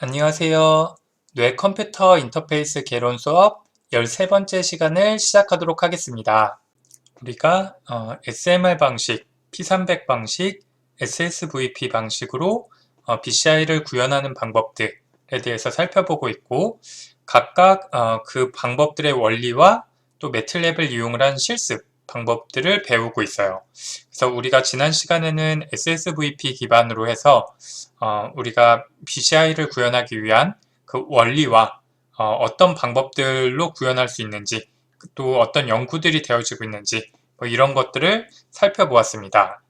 안녕하세요. 뇌 컴퓨터 인터페이스 개론 수업 13번째 시간을 시작하도록 하겠습니다. 우리가 SMR 방식, P300 방식, SSVP 방식으로 BCI를 구현하는 방법들에 대해서 살펴보고 있고 각각 그 방법들의 원리와 또 매틀랩을 이용을 한 실습 방법들을 배우고 있어요. 그래서 우리가 지난 시간에는 SSVP 기반으로 해서 우리가 BCI를 구현하기 위한 그 원리와 어떤 방법들로 구현할 수 있는지 또 어떤 연구들이 되어지고 있는지 뭐 이런 것들을 살펴보았습니다.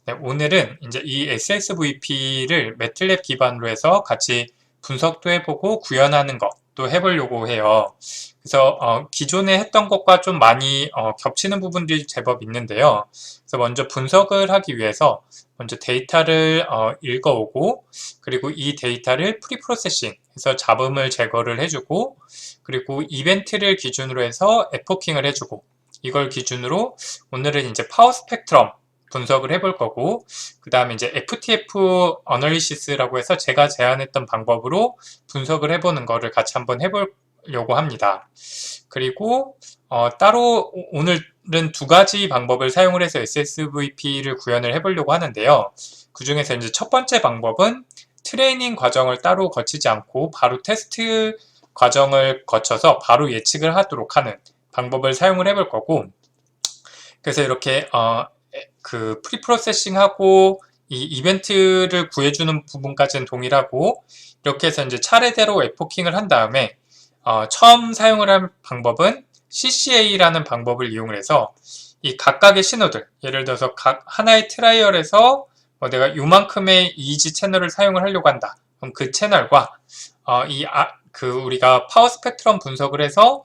네, 오늘은 이제 이 SSVP를 매틀랩 기반으로 해서 같이 분석도 해보고 구현하는 것도 해보려고 해요. 그래서 기존에 했던 것과 좀 많이 겹치는 부분들이 제법 있는데요. 그래서 먼저 분석을 하기 위해서 먼저 데이터를 읽어오고 그리고 이 데이터를 프리프로세싱 해서 잡음을 제거를 해주고 그리고 이벤트를 기준으로 해서 에포킹을 해주고 이걸 기준으로 오늘은 이제 파워 스펙트럼 분석을 해볼 거고 그 다음에 이제 FTF 어널리시스라고 해서 제가 제안했던 방법으로 분석을 해보는 거를 같이 한번 해보려고 합니다. 그리고 따로 오늘은 두 가지 방법을 사용을 해서 SSVP를 구현을 해보려고 하는데요. 그 중에서 이제 첫 번째 방법은 트레이닝 과정을 따로 거치지 않고 바로 테스트 과정을 거쳐서 바로 예측을 하도록 하는 방법을 사용을 해볼 거고 그래서 이렇게 그 프리프로세싱하고 이 이벤트를 구해주는 부분까지는 동일하고 이렇게 해서 이제 차례대로 에포킹을 한 다음에 처음 사용을 할 방법은 CCA라는 방법을 이용을 해서 이 각각의 신호들 예를 들어서 각 하나의 트라이얼에서 내가 요만큼의 이지 채널을 사용을 하려고 한다. 그럼 그 채널과 우리가 파워 스펙트럼 분석을 해서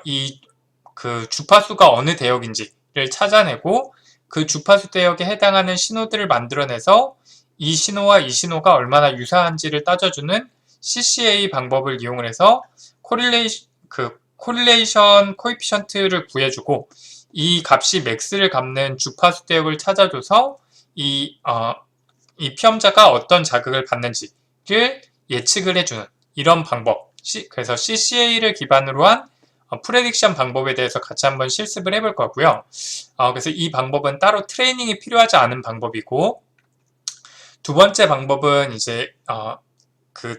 이 그 주파수가 어느 대역인지를 찾아내고 그 주파수 대역에 해당하는 신호들을 만들어내서 이 신호와 이 신호가 얼마나 유사한지를 따져주는 CCA 방법을 이용을 해서 코릴레이션 코에피션트를 구해주고 이 값이 맥스를 갚는 주파수 대역을 찾아줘서 이 피험자가 어떤 자극을 받는지를 예측을 해주는 이런 방법 그래서 CCA를 기반으로 한 프레딕션 방법에 대해서 같이 한번 실습을 해볼 거고요. 그래서 이 방법은 따로 트레이닝이 필요하지 않은 방법이고 두 번째 방법은 이제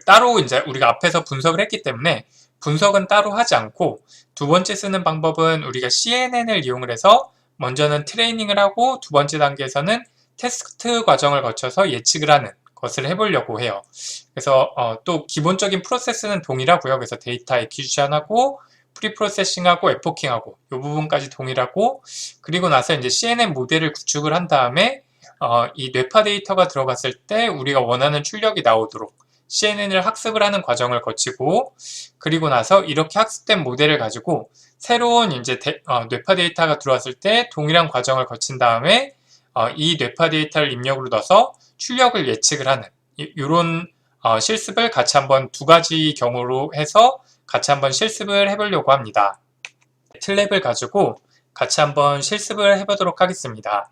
따로 이제 우리가 앞에서 분석을 했기 때문에 분석은 따로 하지 않고 두 번째 쓰는 방법은 우리가 CNN을 이용을 해서 먼저는 트레이닝을 하고 두 번째 단계에서는 테스트 과정을 거쳐서 예측을 하는 것을 해보려고 해요. 그래서 또 기본적인 프로세스는 동일하고요. 그래서 데이터 애퀴지션하고 프리프로세싱하고 에포킹하고 이 부분까지 동일하고 그리고 나서 이제 CNN 모델을 구축을 한 다음에 이 뇌파 데이터가 들어갔을 때 우리가 원하는 출력이 나오도록 CNN을 학습을 하는 과정을 거치고 그리고 나서 이렇게 학습된 모델을 가지고 새로운 이제 뇌파 데이터가 들어왔을 때 동일한 과정을 거친 다음에 이 뇌파 데이터를 입력으로 넣어서 출력을 예측을 하는 이런 실습을 같이 한번 두 가지 경우로 해서 같이 한번 실습을 해보려고 합니다. 매틀랩을 가지고 같이 한번 실습을 해보도록 하겠습니다.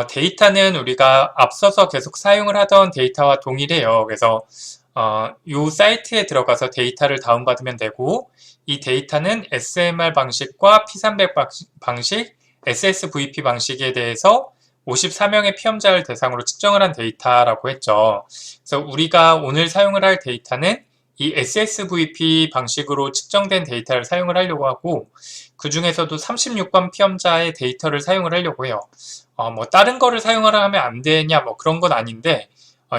데이터는 우리가 앞서서 계속 사용을 하던 데이터와 동일해요. 그래서 이 사이트에 들어가서 데이터를 다운받으면 되고 이 데이터는 SMR 방식과 P300 방식, SSVP 방식에 대해서 54명의 피험자를 대상으로 측정을 한 데이터라고 했죠. 그래서 우리가 오늘 사용을 할 데이터는 이 SSVP 방식으로 측정된 데이터를 사용을 하려고 하고 그 중에서도 36번 피험자의 데이터를 사용을 하려고 해요. 뭐 다른 거를 사용을 하면 안 되냐 뭐 그런 건 아닌데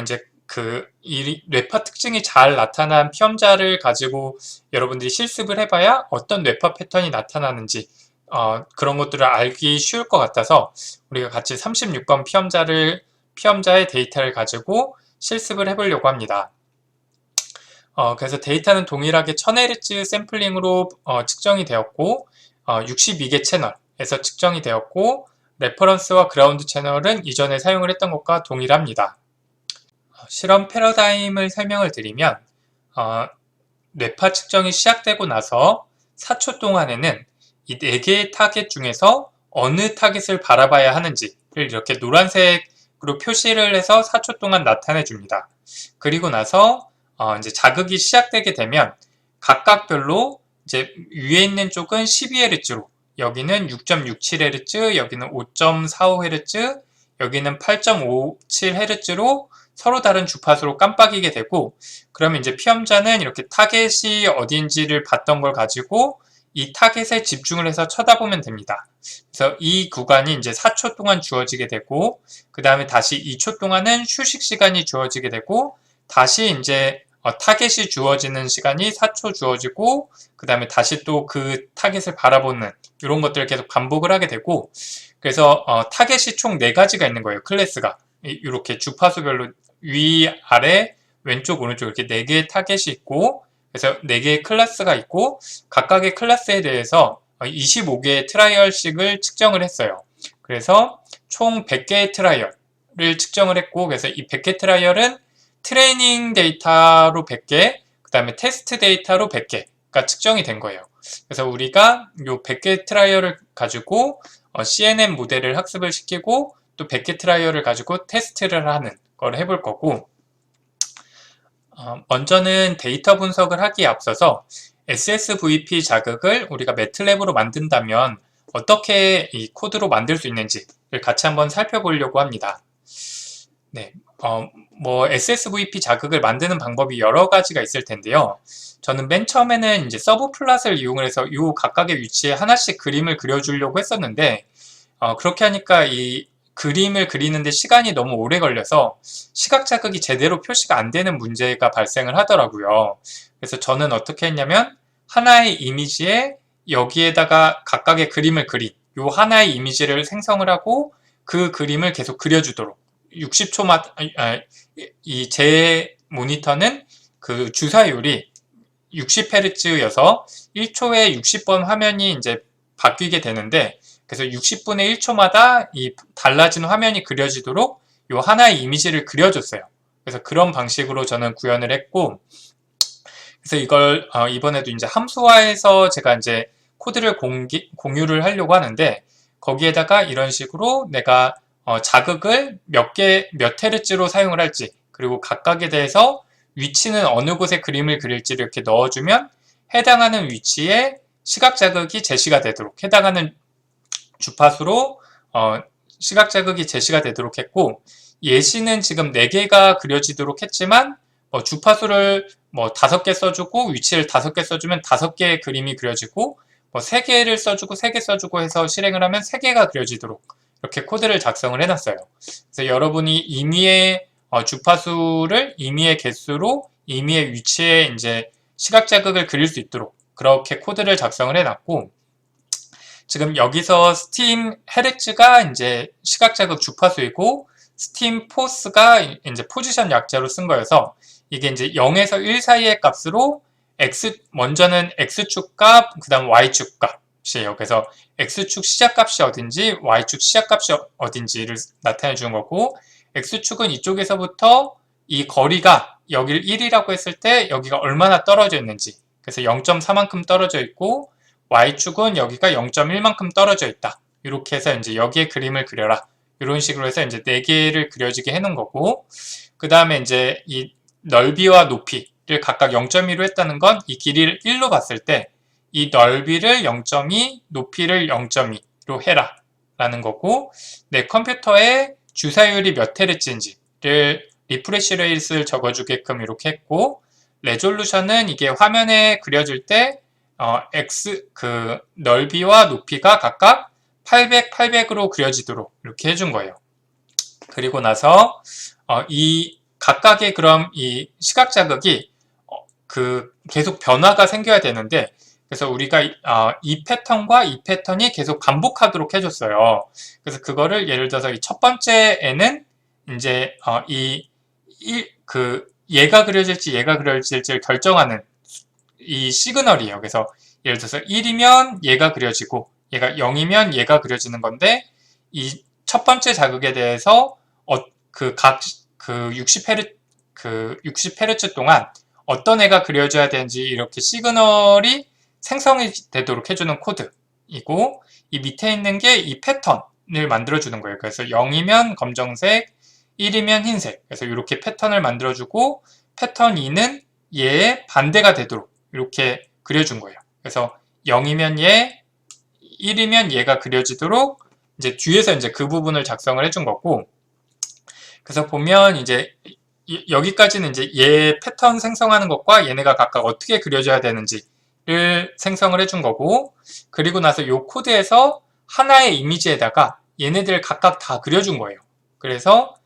이제 이 뇌파 특징이 잘 나타난 피험자를 가지고 여러분들이 실습을 해봐야 어떤 뇌파 패턴이 나타나는지 그런 것들을 알기 쉬울 것 같아서 우리가 같이 36번 피험자의 데이터를 가지고 실습을 해보려고 합니다. 그래서 데이터는 동일하게 1000Hz 샘플링으로 측정이 되었고 62개 채널에서 측정이 되었고 레퍼런스와 그라운드 채널은 이전에 사용을 했던 것과 동일합니다. 실험 패러다임을 설명을 드리면 뇌파 측정이 시작되고 나서 4초 동안에는 이 4개의 타겟 중에서 어느 타겟을 바라봐야 하는지를 이렇게 노란색으로 표시를 해서 4초 동안 나타내 줍니다. 그리고 나서 이제 자극이 시작되게 되면 각각별로 이제 위에 있는 쪽은 12Hz로, 여기는 6.67Hz, 여기는 5.45Hz, 여기는 8.57Hz로 서로 다른 주파수로 깜빡이게 되고, 그러면 이제 피험자는 이렇게 타겟이 어딘지를 봤던 걸 가지고 이 타겟에 집중을 해서 쳐다보면 됩니다. 그래서 이 구간이 이제 4초 동안 주어지게 되고, 그 다음에 다시 2초 동안은 휴식 시간이 주어지게 되고, 다시 이제 타겟이 주어지는 시간이 4초 주어지고, 그 다음에 다시 또 그 타겟을 바라보는 이런 것들을 계속 반복을 하게 되고, 그래서 타겟이 총 4가지가 있는 거예요. 클래스가 이렇게 주파수별로 위, 아래, 왼쪽, 오른쪽 이렇게 4개의 타겟이 있고, 그래서 4개의 클래스가 있고, 각각의 클래스에 대해서 25개의 트라이얼씩을 측정을 했어요. 그래서 총 100개의 트라이얼을 측정을 했고, 그래서 이 100개 트라이얼은 트레이닝 데이터로 100개, 그 다음에 테스트 데이터로 100개가 측정이 된 거예요. 그래서 우리가 이 100개 트라이얼을 가지고 CNN 모델을 학습을 시키고, 또 100개 트라이얼을 가지고 테스트를 하는 걸 해볼 거고, 먼저는 데이터 분석을 하기에 앞서서 SSVP 자극을 우리가 매틀랩으로 만든다면 어떻게 이 코드로 만들 수 있는지를 같이 한번 살펴보려고 합니다. 네, SSVP 자극을 만드는 방법이 여러 가지가 있을 텐데요. 저는 맨 처음에는 이제 서브 플랫을 이용을 해서 이 각각의 위치에 하나씩 그림을 그려주려고 했었는데, 그렇게 하니까 이 그림을 그리는데 시간이 너무 오래 걸려서 시각 자극이 제대로 표시가 안 되는 문제가 발생을 하더라고요. 그래서 저는 어떻게 했냐면 하나의 이미지에 여기에다가 각각의 그림을 그린 요 하나의 이미지를 생성을 하고 그 그림을 계속 그려주도록 60초마다 이 제 모니터는 그 주사율이 60Hz여서 1초에 60번 화면이 이제 바뀌게 되는데, 그래서 60분의 1초마다 이 달라진 화면이 그려지도록 요 하나의 이미지를 그려줬어요. 그래서 그런 방식으로 저는 구현을 했고, 그래서 이걸 이번에도 이제 함수화해서 제가 이제 코드를 공유를 하려고 하는데, 거기에다가 이런 식으로 내가 자극을 몇 헤르츠로 사용을 할지, 그리고 각각에 대해서 위치는 어느 곳에 그림을 그릴지를 이렇게 넣어주면 해당하는 위치에 시각 자극이 제시가 되도록, 해당하는 주파수로 시각 자극이 제시가 되도록 했고, 예시는 지금 4개가 그려지도록 했지만 주파수를 5개 써주고 위치를 5개 써주면 5개의 그림이 그려지고, 3개를 써주고 3개 써주고 해서 실행을 하면 3개가 그려지도록 이렇게 코드를 작성을 해놨어요. 그래서 여러분이 임의의 주파수를 임의의 개수로 임의의 위치에 이제 시각 자극을 그릴 수 있도록 그렇게 코드를 작성을 해놨고, 지금 여기서 스팀 헤르츠가 이제 시각 자극 주파수이고, 스팀 포스가 이제 포지션 약자로 쓴 거여서 이게 이제 0에서 1 사이의 값으로 먼저는 X축 값, 그 다음 Y축 값이에요. 그래서 X축 시작값이 어딘지, Y축 시작값이 어딘지를 나타내 주는 거고, X축은 이쪽에서부터 이 거리가 여기를 1이라고 했을 때 여기가 얼마나 떨어져 있는지, 그래서 0.4만큼 떨어져 있고, Y축은 여기가 0.1만큼 떨어져 있다. 이렇게 해서 이제 여기에 그림을 그려라. 이런 식으로 해서 이제 4개를 그려지게 해놓은 거고, 그 다음에 이제 이 넓이와 높이를 각각 0.2로 했다는 건 이 길이를 1로 봤을 때 이 넓이를 0.2, 높이를 0.2로 해라 라는 거고, 내 컴퓨터에 주사율이 몇 헤르츠인지를 리프레시 레이트를 적어주게끔 이렇게 했고, 레졸루션은 이게 화면에 그려질 때 그 넓이와 높이가 각각 800, 800으로 그려지도록 이렇게 해준 거예요. 그리고 나서 이 각각의 그럼 이 시각 자극이 계속 변화가 생겨야 되는데, 그래서 우리가 이 패턴과 이 패턴이 계속 반복하도록 해줬어요. 그래서 그거를 예를 들어서 이 첫 번째에는 이제 얘가 그려질지 얘가 그려질지를 결정하는 이 시그널이에요. 그래서 예를 들어서 1이면 얘가 그려지고 얘가 0이면 얘가 그려지는 건데, 이 첫 번째 자극에 대해서 그 60Hz 동안 어떤 애가 그려져야 되는지 이렇게 시그널이 생성이 되도록 해주는 코드이고, 이 밑에 있는 게 이 패턴을 만들어주는 거예요. 그래서 0이면 검정색, 1이면 흰색. 그래서 이렇게 패턴을 만들어주고, 패턴 2는 얘의 반대가 되도록 이렇게 그려준 거예요. 그래서 0이면 얘, 1이면 얘가 그려지도록 이제 뒤에서 이제 그 부분을 작성을 해준 거고, 그래서 보면 이제 여기까지는 이제 얘 패턴 생성하는 것과 얘네가 각각 어떻게 그려져야 되는지를 생성을 해준 거고, 그리고 나서 요 코드에서 하나의 이미지에다가 얘네들 각각 다 그려준 거예요. 그래서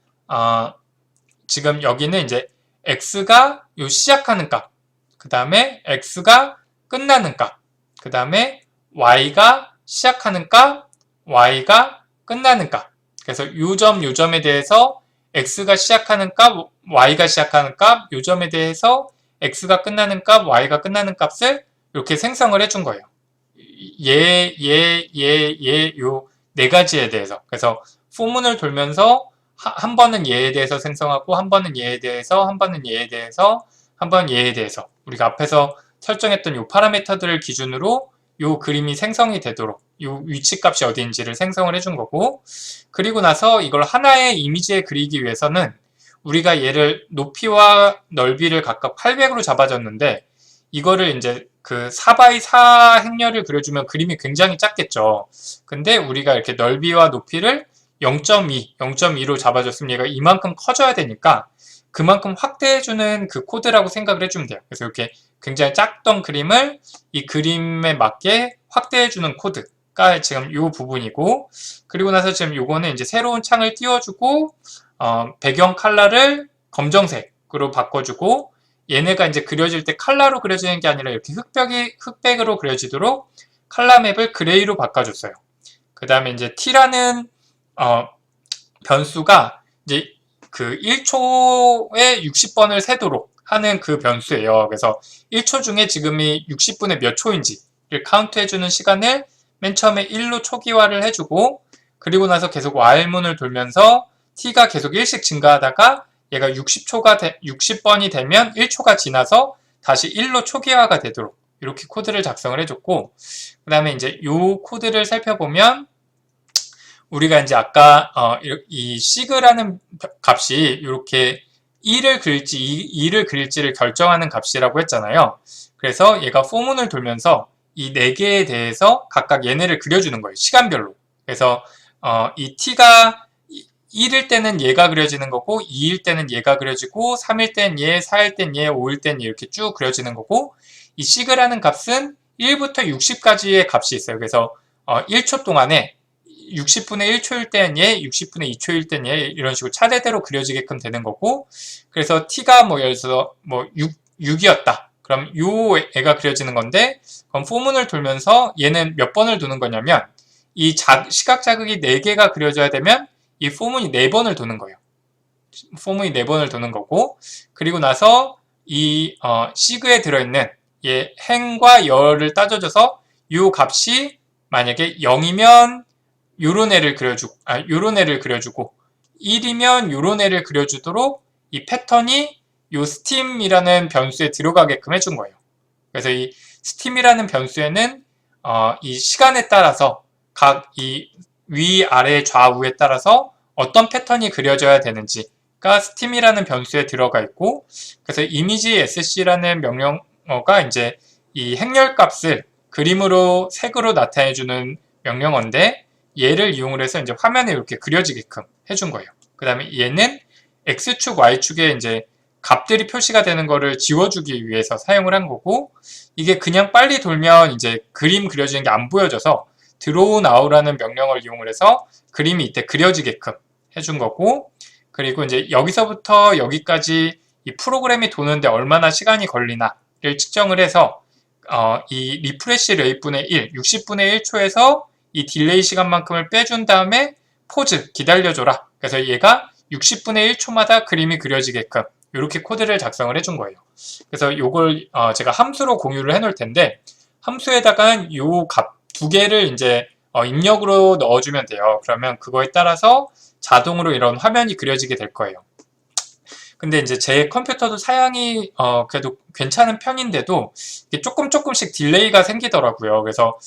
지금 여기는 이제 x가 요 시작하는 값, 그 다음에 x가 끝나는 값, 그 다음에 y가 시작하는 값, y가 끝나는 값. 그래서 요점에 대해서 x가 시작하는 값, y가 시작하는 값, 요점에 대해서 x가 끝나는 값, y가 끝나는 값을 이렇게 생성을 해준 거예요. 요 네 가지에 대해서. 그래서 포문을 돌면서 한 번은 얘에 대해서 생성하고, 한 번은 얘에 대해서, 한 번은 얘에 대해서, 한 번은 얘에 대해서. 우리가 앞에서 설정했던 요 파라미터들을 기준으로 요 그림이 생성이 되도록 요 위치값이 어디인지를 생성을 해준 거고, 그리고 나서 이걸 하나의 이미지에 그리기 위해서는 우리가 얘를 높이와 넓이를 각각 800으로 잡아줬는데, 이거를 이제 그 4x4 행렬을 그려주면 그림이 굉장히 작겠죠. 근데 우리가 이렇게 넓이와 높이를 0.2로 잡아줬으면 얘가 이만큼 커져야 되니까 그만큼 확대해주는 그 코드라고 생각을 해주면 돼요. 그래서 이렇게 굉장히 작던 그림을 이 그림에 맞게 확대해주는 코드가 지금 이 부분이고, 그리고 나서 지금 요거는 이제 새로운 창을 띄워주고, 배경 컬러를 검정색으로 바꿔주고, 얘네가 이제 그려질 때 컬러로 그려지는 게 아니라 이렇게 흑백으로 그려지도록 컬러 맵을 그레이로 바꿔줬어요. 그 다음에 이제 t라는 변수가 이제 그 1초에 60번을 세도록 하는 그 변수예요. 그래서 1초 중에 지금이 60분의 몇 초인지를 카운트해주는 시간을 맨 처음에 1로 초기화를 해주고, 그리고 나서 계속 while문을 돌면서 t가 계속 1씩 증가하다가 얘가 60번이 되면 1초가 지나서 다시 1로 초기화가 되도록 이렇게 코드를 작성을 해줬고, 그 다음에 이제 이 코드를 살펴보면 우리가 이제 아까 이 sig라는 값이 이렇게 1을 그릴지 2를 그릴지를 결정하는 값이라고 했잖아요. 그래서 얘가 포문을 돌면서 이 4개에 대해서 각각 얘네를 그려주는 거예요. 시간별로. 그래서 이 t가 1일 때는 얘가 그려지는 거고, 2일 때는 얘가 그려지고, 3일 땐 얘, 4일 땐 얘, 5일 땐 이렇게 쭉 그려지는 거고, 이 sig라는 값은 1부터 60까지의 값이 있어요. 그래서 1초 동안에 60분의 1초일 땐 얘, 60분의 2초일 땐 얘, 이런 식으로 차례대로 그려지게끔 되는 거고, 그래서 t가 뭐 예를 들어서 뭐 6이었다. 그럼 요 애가 그려지는 건데, 그럼 포문을 돌면서 얘는 몇 번을 도는 거냐면, 이 시각 자극이 4개가 그려져야 되면 이 포문이 4번을 도는 거예요. 포문이 4번을 도는 거고, 그리고 나서 이 sig에 들어있는 얘 행과 열을 따져줘서 이 값이 만약에 0이면 요런 애를 그려주고, 요런 애를 그려주고, 1이면 요런 애를 그려주도록 이 패턴이 요 stem이라는 변수에 들어가게끔 해준 거예요. 그래서 이 stem이라는 변수에는 이 시간에 따라서 각 이 위아래 좌우에 따라서 어떤 패턴이 그려져야 되는지가 stem이라는 변수에 들어가 있고, 그래서 이미지 sc라는 명령어가 이제 이 행렬 값을 그림으로 색으로 나타내주는 명령어인데, 얘를 이용을 해서 이제 화면에 이렇게 그려지게끔 해준 거예요. 그 다음에 얘는 x축, y축에 이제 값들이 표시가 되는 거를 지워주기 위해서 사용을 한 거고, 이게 그냥 빨리 돌면 이제 그림 그려지는 게 안 보여져서 draw now라는 명령어를 이용을 해서 그림이 이때 그려지게끔 해준 거고, 그리고 이제 여기서부터 여기까지 이 프로그램이 도는데 얼마나 시간이 걸리나를 측정을 해서 이 리프레시 레이트분의 1, 60분의 1초에서 이 딜레이 시간만큼을 빼준 다음에 포즈, 기다려줘라. 그래서 얘가 60분의 1초마다 그림이 그려지게끔 이렇게 코드를 작성을 해준 거예요. 그래서 이걸 제가 함수로 공유를 해놓을 텐데, 함수에다가 요 값 두 개를 이제 입력으로 넣어주면 돼요. 그러면 그거에 따라서 자동으로 이런 화면이 그려지게 될 거예요. 근데 이제 제 컴퓨터도 사양이 그래도 괜찮은 편인데도 이게 조금씩 딜레이가 생기더라고요. 그래서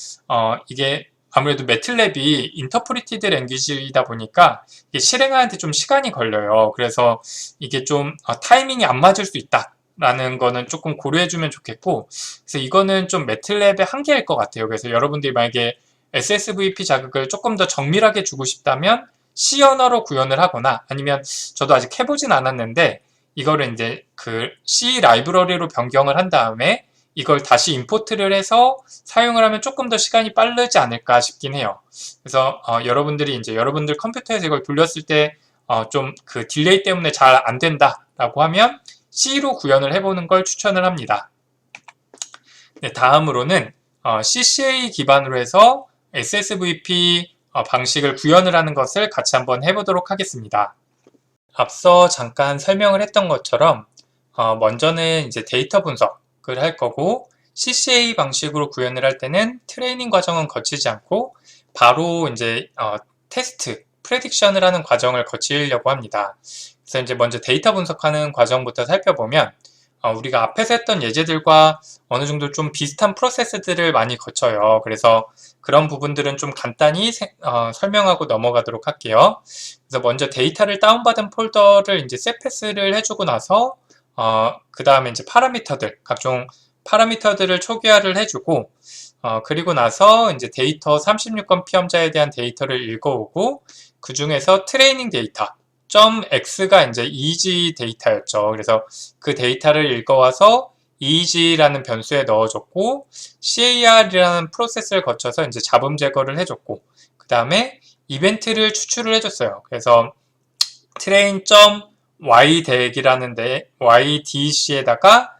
이게 아무래도 매틀랩이 인터프리티드 랭귀지이다 보니까 이게 실행하는데 좀 시간이 걸려요. 그래서 이게 좀 타이밍이 안 맞을 수 있다 라는 거는 조금 고려해주면 좋겠고, 그래서 이거는 좀 매틀랩의 한계일 것 같아요. 그래서 여러분들이 만약에 SSVP 자극을 조금 더 정밀하게 주고 싶다면 C 언어로 구현을 하거나, 아니면 저도 아직 해보진 않았는데 이거를 이제 그 C 라이브러리로 변경을 한 다음에 이걸 다시 임포트를 해서 사용을 하면 조금 더 시간이 빠르지 않을까 싶긴 해요. 그래서 여러분들이 이제 여러분들 컴퓨터에서 이걸 돌렸을 때 좀 그 딜레이 때문에 잘 안 된다라고 하면 C로 구현을 해보는 걸 추천을 합니다. 네, 다음으로는 CCA 기반으로 해서 SSVP 방식을 구현을 하는 것을 같이 한번 해보도록 하겠습니다. 앞서 잠깐 설명을 했던 것처럼 먼저는 이제 데이터 분석을 할 거고, CCA 방식으로 구현을 할 때는 트레이닝 과정은 거치지 않고 바로 이제 테스트, 프레딕션을 하는 과정을 거치려고 합니다. 그래서 이제 먼저 데이터 분석하는 과정부터 살펴보면 우리가 앞에서 했던 예제들과 어느 정도 좀 비슷한 프로세스들을 많이 거쳐요. 그래서 그런 부분들은 좀 간단히 설명하고 넘어가도록 할게요. 그래서 먼저 데이터를 다운받은 폴더를 이제 셋 패스를 해주고 나서 그 다음에 이제 파라미터들, 각종 파라미터들을 초기화를 해주고 그리고 나서 이제 데이터 36건 피험자에 대한 데이터를 읽어오고, 그 중에서 트레이닝 데이터 .x가 이제 EEG 데이터였죠. 그래서 그 데이터를 읽어와서 EEG라는 변수에 넣어줬고, CAR이라는 프로세스를 거쳐서 이제 잡음 제거를 해줬고, 그 다음에 이벤트를 추출을 해줬어요. 그래서 train.ydec이라는 ydc에다가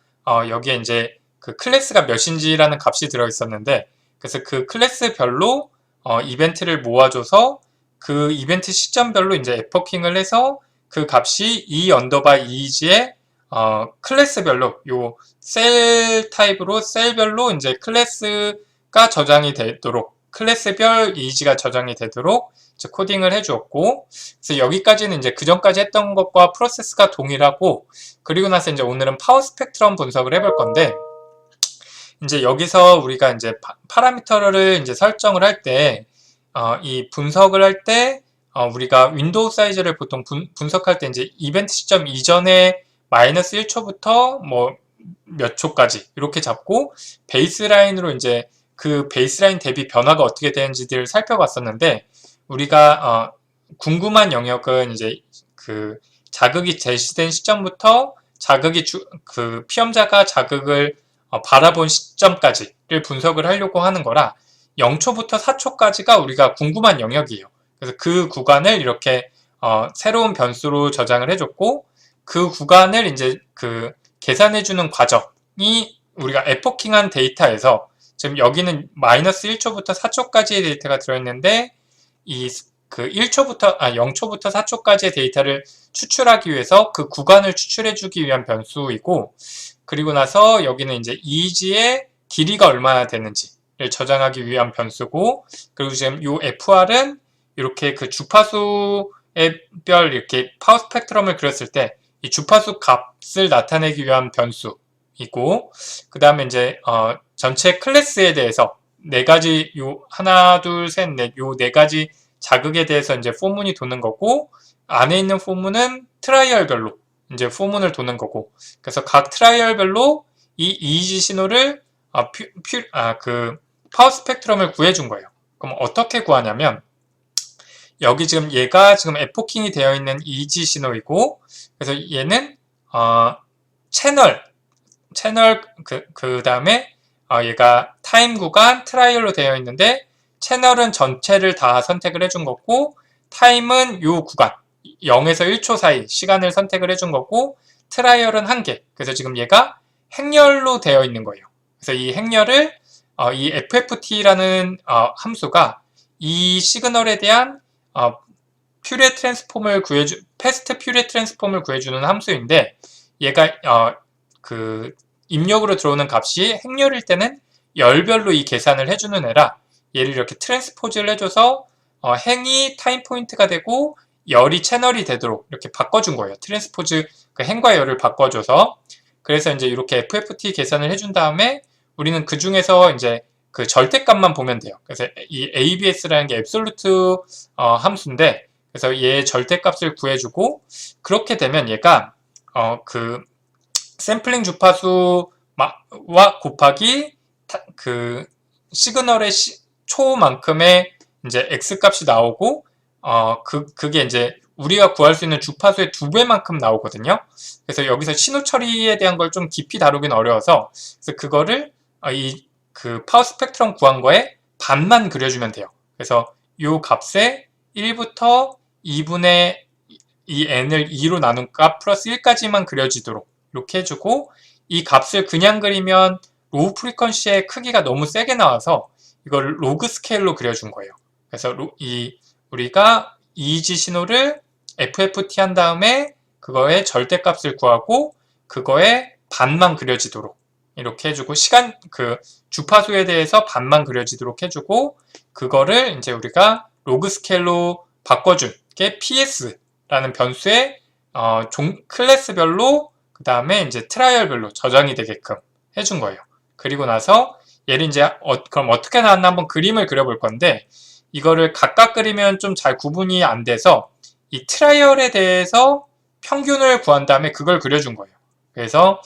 여기에 이제 그 클래스가 몇인지라는 값이 들어있었는데, 그래서 그 클래스별로 이벤트를 모아줘서 그 이벤트 시점별로 이제 에퍼킹을 해서 그 값이 e 언더바 EEG의 클래스별로, 요 셀 타입으로 셀별로 이제 클래스가 저장이 되도록, 클래스별 EEG가 저장이 되도록 이제 코딩을 해주었고, 그래서 여기까지는 이제 그 전까지 했던 것과 프로세스가 동일하고, 그리고 나서 이제 오늘은 파워 스펙트럼 분석을 해볼 건데, 이제 여기서 우리가 이제 파라미터를 이제 설정을 할 때, 이 분석을 할 때, 우리가 윈도우 사이즈를 보통 분석할 때 이제 이벤트 시점 이전에 마이너스 1초부터 뭐 몇 초까지 이렇게 잡고, 베이스라인으로 이제 그 베이스라인 대비 변화가 어떻게 되는지를 살펴봤었는데, 우리가 궁금한 영역은 이제 그 자극이 제시된 시점부터 자극이 그 피험자가 자극을 바라본 시점까지를 분석을 하려고 하는 거라 0초부터 4초까지가 우리가 궁금한 영역이에요. 그래서 그 구간을 이렇게 새로운 변수로 저장을 해줬고, 그 구간을 이제 그 계산해주는 과정이 우리가 에포킹한 데이터에서, 지금 여기는 마이너스 1초부터 4초까지의 데이터가 들어있는데, 그 0초부터 4초까지의 데이터를 추출하기 위해서 그 구간을 추출해주기 위한 변수이고, 그리고 나서 여기는 이제 EEG의 길이가 얼마나 되는지를 저장하기 위한 변수고, 그리고 지금 이 FR은 이렇게 그 주파수의 별 이렇게 파워 스펙트럼을 그렸을 때 이 주파수 값을 나타내기 위한 변수이고, 그 다음에 이제 전체 클래스에 대해서 네 가지, 요 하나 둘 셋 넷, 요 네 가지 자극에 대해서 이제 포문이 도는 거고, 안에 있는 포문은 트라이얼별로 이제 포문을 도는 거고, 그래서 각 트라이얼별로 이 EEG 신호를 그 파워 스펙트럼을 구해준 거예요. 그럼 어떻게 구하냐면, 여기 지금 얘가 지금 에포킹이 되어 있는 EEG 신호이고, 그래서 얘는 채널 그 다음에 얘가 타임 구간 트라이얼로 되어 있는데, 채널은 전체를 다 선택을 해준 거고, 타임은 요 구간 0에서 1초 사이 시간을 선택을 해준 거고, 트라이얼은 1개. 그래서 지금 얘가 행렬로 되어 있는 거예요. 그래서 이 행렬을 이 FFT라는 함수가 이 시그널에 대한 퓨리에 트랜스폼을 패스트 퓨리에 트랜스폼을 구해주는 함수인데, 얘가 그 입력으로 들어오는 값이 행렬일 때는 열별로 이 계산을 해주는 애라, 얘를 이렇게 트랜스포즈를 해줘서 행이 타임 포인트가 되고 열이 채널이 되도록 이렇게 바꿔준 거예요. 트랜스포즈 그 행과 열을 바꿔줘서. 그래서 이제 이렇게 FFT 계산을 해준 다음에 우리는 그 중에서 이제 그 절대값만 보면 돼요. 그래서 이 ABS라는 게 앱솔루트 함수인데, 그래서 얘 절대값을 구해주고, 그렇게 되면 얘가 그 샘플링 주파수와 곱하기 그 시그널의 초만큼의 이제 x 값이 나오고 그게 이제 우리가 구할 수 있는 주파수의 2배만큼 나오거든요. 그래서 여기서 신호 처리에 대한 걸 좀 깊이 다루긴 어려워서 그래서 그거를 그 파워 스펙트럼 구한 거에 반만 그려주면 돼요. 그래서 요 값에 1부터 2분의 이 n을 2로 나눈 값 플러스 1까지만 그려지도록 이렇게 해주고 이 값을 그냥 그리면 로우 프리퀀시의 크기가 너무 세게 나와서 이걸 로그 스케일로 그려준 거예요. 그래서 우리가 EEG 신호를 FFT 한 다음에 그거의 절대값을 구하고 그거의 반만 그려지도록 이렇게 해주고 주파수에 대해서 반만 그려지도록 해주고 그거를 이제 우리가 로그 스케일로 바꿔준 게 PS라는 변수의 클래스별로 그 다음에 이제 트라이얼별로 저장이 되게끔 해준 거예요. 그리고 나서 얘를 이제 그럼 어떻게 나왔나 한번 그림을 그려볼 건데 이거를 각각 그리면 좀 잘 구분이 안 돼서 이 트라이얼에 대해서 평균을 구한 다음에 그걸 그려준 거예요. 그래서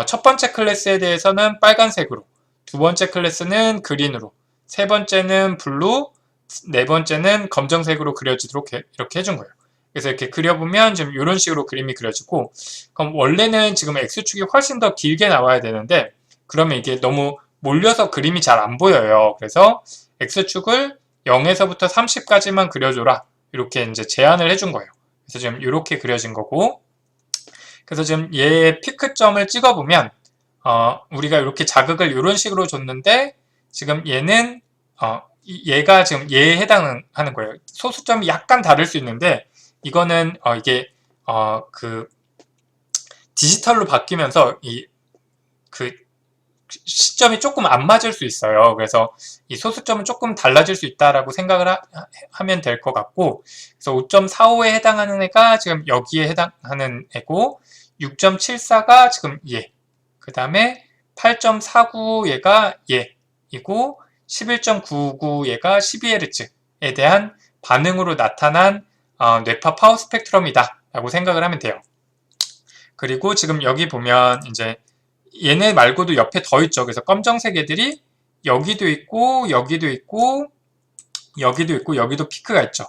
첫 번째 클래스에 대해서는 빨간색으로, 두 번째 클래스는 그린으로, 세 번째는 블루, 네 번째는 검정색으로 그려지도록 이렇게 해준 거예요. 그래서 이렇게 그려보면 지금 이런 식으로 그림이 그려지고 그럼 원래는 지금 X축이 훨씬 더 길게 나와야 되는데 그러면 이게 너무 몰려서 그림이 잘 안 보여요. 그래서 X축을 0에서부터 30까지만 그려줘라. 이렇게 이제 제안을 해준 거예요. 그래서 지금 이렇게 그려진 거고 그래서 지금 얘의 피크점을 찍어보면 우리가 이렇게 자극을 이런 식으로 줬는데 지금 얘는 얘가 지금 얘에 해당하는 거예요. 소수점이 약간 다를 수 있는데 이거는 이게 그 디지털로 바뀌면서 그 시점이 조금 안 맞을 수 있어요. 그래서 이 소수점은 조금 달라질 수 있다라고 생각을 하면 될 것 같고 그래서 5.45에 해당하는 애가 지금 여기에 해당하는 애고 6.74가 지금 얘, 그 다음에 8.49 얘가 얘이고 11.99 얘가 12Hz에 대한 반응으로 나타난 뇌파 파워 스펙트럼이다 라고 생각을 하면 돼요. 그리고 지금 여기 보면 이제 얘네 말고도 옆에 더 있죠. 그래서 검정색 애들이 여기도 있고 여기도 있고 여기도 있고 여기도 피크가 있죠.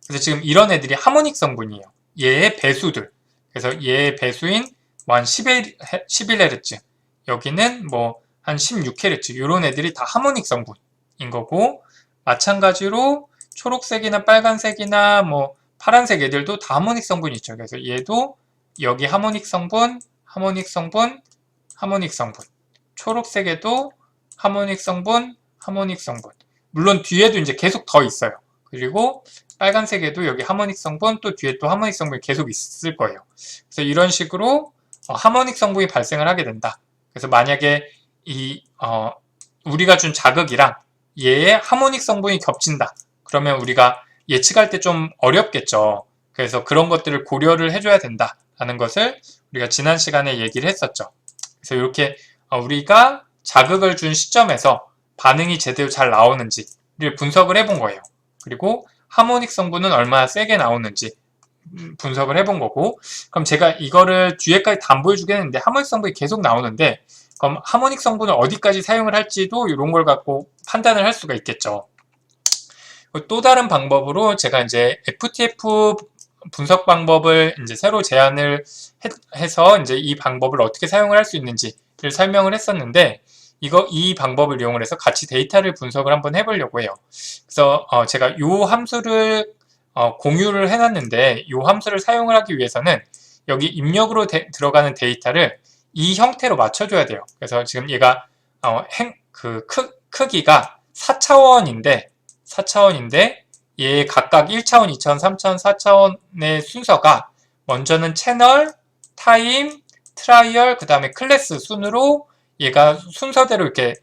그래서 지금 이런 애들이 하모닉 성분이에요. 얘의 배수들. 그래서 얘의 배수인 한 11Hz 여기는 뭐 한 16Hz 이런 애들이 다 하모닉 성분인 거고 마찬가지로 초록색이나 빨간색이나 뭐 파란색 애들도 다 하모닉 성분이 있죠. 그래서 얘도 여기 하모닉 성분, 하모닉 성분, 하모닉 성분. 초록색에도 하모닉 성분, 하모닉 성분. 물론 뒤에도 이제 계속 더 있어요. 그리고 빨간색에도 여기 하모닉 성분, 또 뒤에 또 하모닉 성분이 계속 있을 거예요. 그래서 이런 식으로 하모닉 성분이 발생을 하게 된다. 그래서 만약에 우리가 준 자극이랑 얘의 하모닉 성분이 겹친다. 그러면 우리가 예측할 때 좀 어렵겠죠. 그래서 그런 것들을 고려를 해줘야 된다라는 것을 우리가 지난 시간에 얘기를 했었죠. 그래서 이렇게 우리가 자극을 준 시점에서 반응이 제대로 잘 나오는지를 분석을 해본 거예요. 그리고 하모닉 성분은 얼마나 세게 나오는지 분석을 해본 거고 그럼 제가 이거를 뒤에까지 다 안 보여주겠는데 하모닉 성분이 계속 나오는데 그럼 하모닉 성분을 어디까지 사용을 할지도 이런 걸 갖고 판단을 할 수가 있겠죠. 또 다른 방법으로 제가 이제 FTF 분석 방법을 이제 새로 제안을 해서 이제 이 방법을 어떻게 사용을 할 수 있는지를 설명을 했었는데 이 방법을 이용을 해서 같이 데이터를 분석을 한번 해보려고 해요. 그래서 제가 이 함수를 공유를 해놨는데 이 함수를 사용을 하기 위해서는 여기 입력으로 들어가는 데이터를 이 형태로 맞춰줘야 돼요. 그래서 지금 얘가 크기가 4차원인데 얘 각각 1차원, 2차원, 3차원, 4차원의 순서가 먼저는 채널, 타임, 트라이얼, 그 다음에 클래스 순으로 얘가 순서대로 이렇게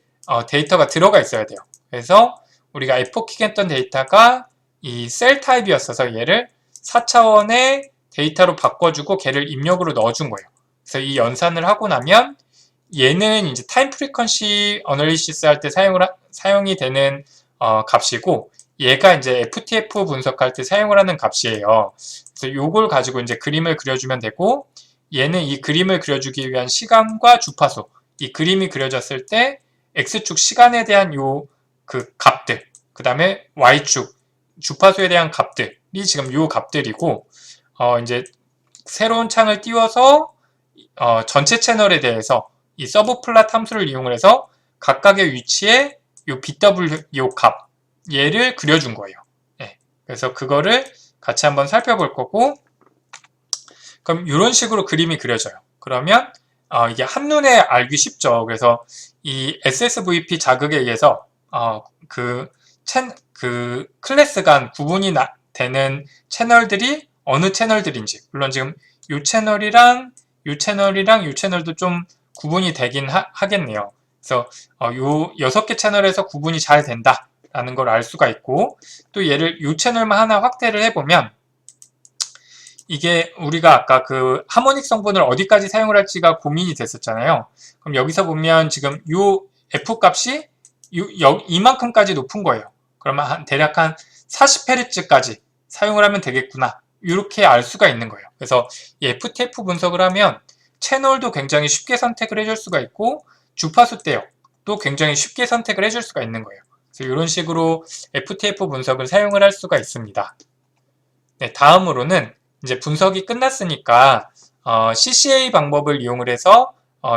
데이터가 들어가 있어야 돼요. 그래서 우리가 에포킹했던 데이터가 이 셀 타입이었어서 얘를 4차원의 데이터로 바꿔주고 걔를 입력으로 넣어준 거예요. 그래서 이 연산을 하고 나면 얘는 이제 타임 프리퀀시 어널리시스 할 때 사용이 되는 값이고 얘가 이제 FTF 분석할 때 사용을 하는 값이에요. 그래서 요걸 가지고 이제 그림을 그려주면 되고 얘는 이 그림을 그려주기 위한 시간과 주파수, 이 그림이 그려졌을 때 x축 시간에 대한 그 값들, 그 다음에 y축 주파수에 대한 값들이 지금 요 값들이고, 이제 새로운 창을 띄워서 전체 채널에 대해서 이 서브플롯 함수를 이용해서 각각의 위치에 요 BW 요 값 얘를 그려준 거예요. 네. 그래서 그거를 같이 한번 살펴볼 거고, 그럼 이런 식으로 그림이 그려져요. 그러면 이게 한눈에 알기 쉽죠. 그래서 이 SSVP 자극에 의해서 그 클래스 간 구분이 되는 채널들이 어느 채널들인지, 물론 지금 이 채널이랑 이 채널이랑 이 채널도 좀 구분이 되긴 하겠네요. 그래서 요 6개 채널에서 구분이 잘 된다라는 걸 알 수가 있고, 또 얘를 이 채널만 하나 확대를 해보면, 이게 우리가 아까 그 하모닉 성분을 어디까지 사용을 할지가 고민이 됐었잖아요. 그럼 여기서 보면 지금 요 F 값이 이만큼까지 높은 거예요. 그러면 대략 한 40Hz까지 사용을 하면 되겠구나, 이렇게 알 수가 있는 거예요. 그래서 이 FTF 분석을 하면 채널도 굉장히 쉽게 선택을 해줄 수가 있고, 주파수 대역도 굉장히 쉽게 선택을 해줄 수가 있는 거예요. 그래서 이런 식으로 FTF 분석을 사용을 할 수가 있습니다. 네, 다음으로는 이제 분석이 끝났으니까 CCA 방법을 이용을 해서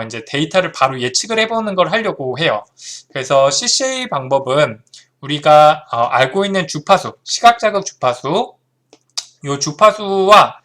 이제 데이터를 바로 예측을 해보는 걸 하려고 해요. 그래서 CCA 방법은 우리가 알고 있는 주파수, 시각자극 주파수, 이 주파수와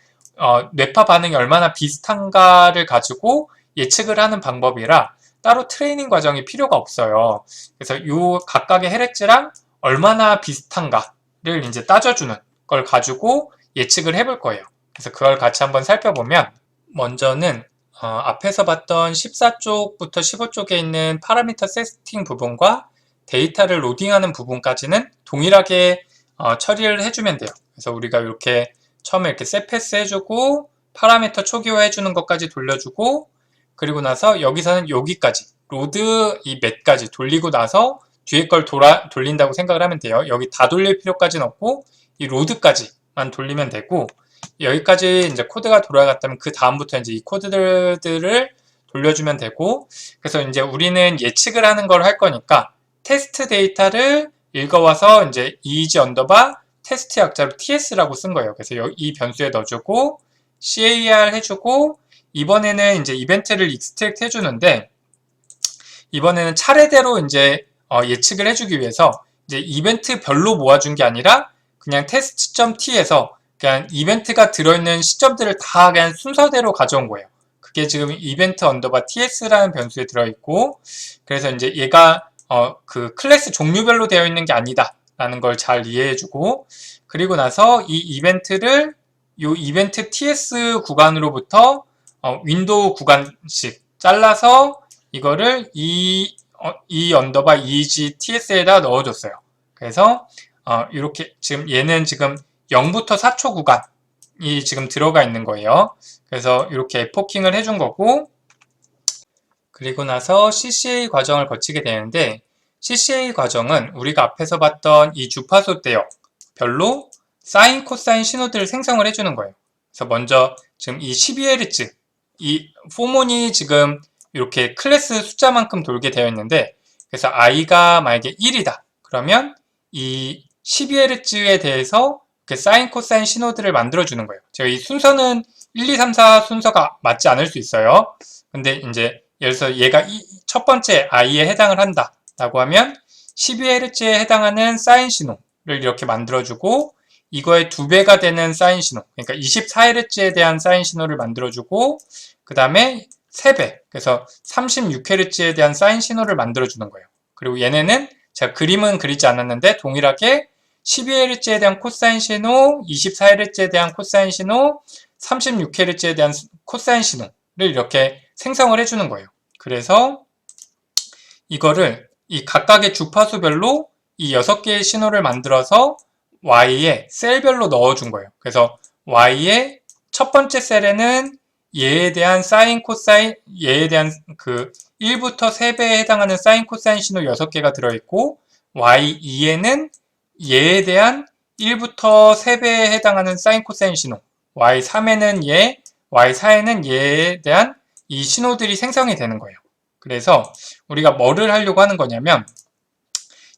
뇌파 반응이 얼마나 비슷한가를 가지고 예측을 하는 방법이라 따로 트레이닝 과정이 필요가 없어요. 그래서 이 각각의 헤르츠랑 얼마나 비슷한가를 이제 따져주는 걸 가지고 예측을 해볼 거예요. 그래서 그걸 같이 한번 살펴보면, 먼저는 앞에서 봤던 14쪽부터 15쪽에 있는 파라미터 세팅 부분과 데이터를 로딩하는 부분까지는 동일하게 처리를 해주면 돼요. 그래서 우리가 이렇게 처음에 이렇게 셋 패스 해주고 파라미터 초기화 해주는 것까지 돌려주고, 그리고 나서 여기서는 여기까지 로드 이 맷까지 돌리고 나서 뒤에 걸 돌린다고 생각을 하면 돼요. 여기 다 돌릴 필요까지는 없고 이 로드까지만 돌리면 되고, 여기까지 이제 코드가 돌아갔다면 그 다음부터 이제 이 코드들을 돌려주면 되고, 그래서 이제 우리는 예측을 하는 걸 할 거니까 테스트 데이터를 읽어와서 이제 EEG 언더바 테스트 약자로 TS라고 쓴 거예요. 그래서 이 변수에 넣어주고 CAR 해주고, 이번에는 이제 이벤트를 익스트랙트 해주는데, 이번에는 차례대로 이제 예측을 해주기 위해서 이제 이벤트별로 모아준 게 아니라 그냥 test.t에서 그냥 이벤트가 들어있는 시점들을 다 그냥 순서대로 가져온 거예요. 그게 지금 이벤트 언더바 ts라는 변수에 들어있고, 그래서 이제 얘가 그 클래스 종류별로 되어 있는 게 아니다 라는 걸 잘 이해해주고, 그리고 나서 이 이벤트를 이 이벤트 ts 구간으로부터 윈도우 구간씩 잘라서 이거를 이 언더바 EG ts에다 넣어줬어요. 그래서 이렇게 지금 얘는 지금 0부터 4초 구간이 지금 들어가 있는 거예요. 그래서 이렇게 에포킹을 해준 거고, 그리고 나서 CCA 과정을 거치게 되는데, CCA 과정은 우리가 앞에서 봤던 이 주파수 대역 별로 사인, 코사인 신호들을 생성을 해주는 거예요. 그래서 먼저 지금 이 12Hz, 이 포몬이 지금 이렇게 클래스 숫자만큼 돌게 되어 있는데, 그래서 i가 만약에 1이다. 그러면 이 12Hz에 대해서 사인, 코사인 신호들을 만들어주는 거예요. 제가 이 순서는 1, 2, 3, 4 순서가 맞지 않을 수 있어요. 근데 이제 예를 들어서 얘가 첫 번째 i에 해당을 한다 라고 하면 12Hz에 해당하는 사인 신호를 이렇게 만들어주고, 이거의 2배가 되는 사인 신호, 그러니까 24Hz에 대한 사인 신호를 만들어주고, 그 다음에 3배, 그래서 36Hz에 대한 사인 신호를 만들어주는 거예요. 그리고 얘네는 제가 그림은 그리지 않았는데 동일하게 12Hz에 대한 코사인 신호, 24Hz에 대한 코사인 신호, 36Hz에 대한 코사인 신호를 이렇게 생성을 해주는 거예요. 그래서 이거를 이 각각의 주파수별로 이 6개의 신호를 만들어서 Y에 셀별로 넣어준 거예요. 그래서 Y의 첫 번째 셀에는 얘에 대한 사인, 코사인, 얘에 대한 그 1부터 3배에 해당하는 사인, 코사인 신호 6개가 들어있고, Y2에는 얘에 대한 1부터 3배에 해당하는 사인, 코사인 신호, Y3에는 얘, Y4에는 얘에 대한 이 신호들이 생성이 되는 거예요. 그래서 우리가 뭐를 하려고 하는 거냐면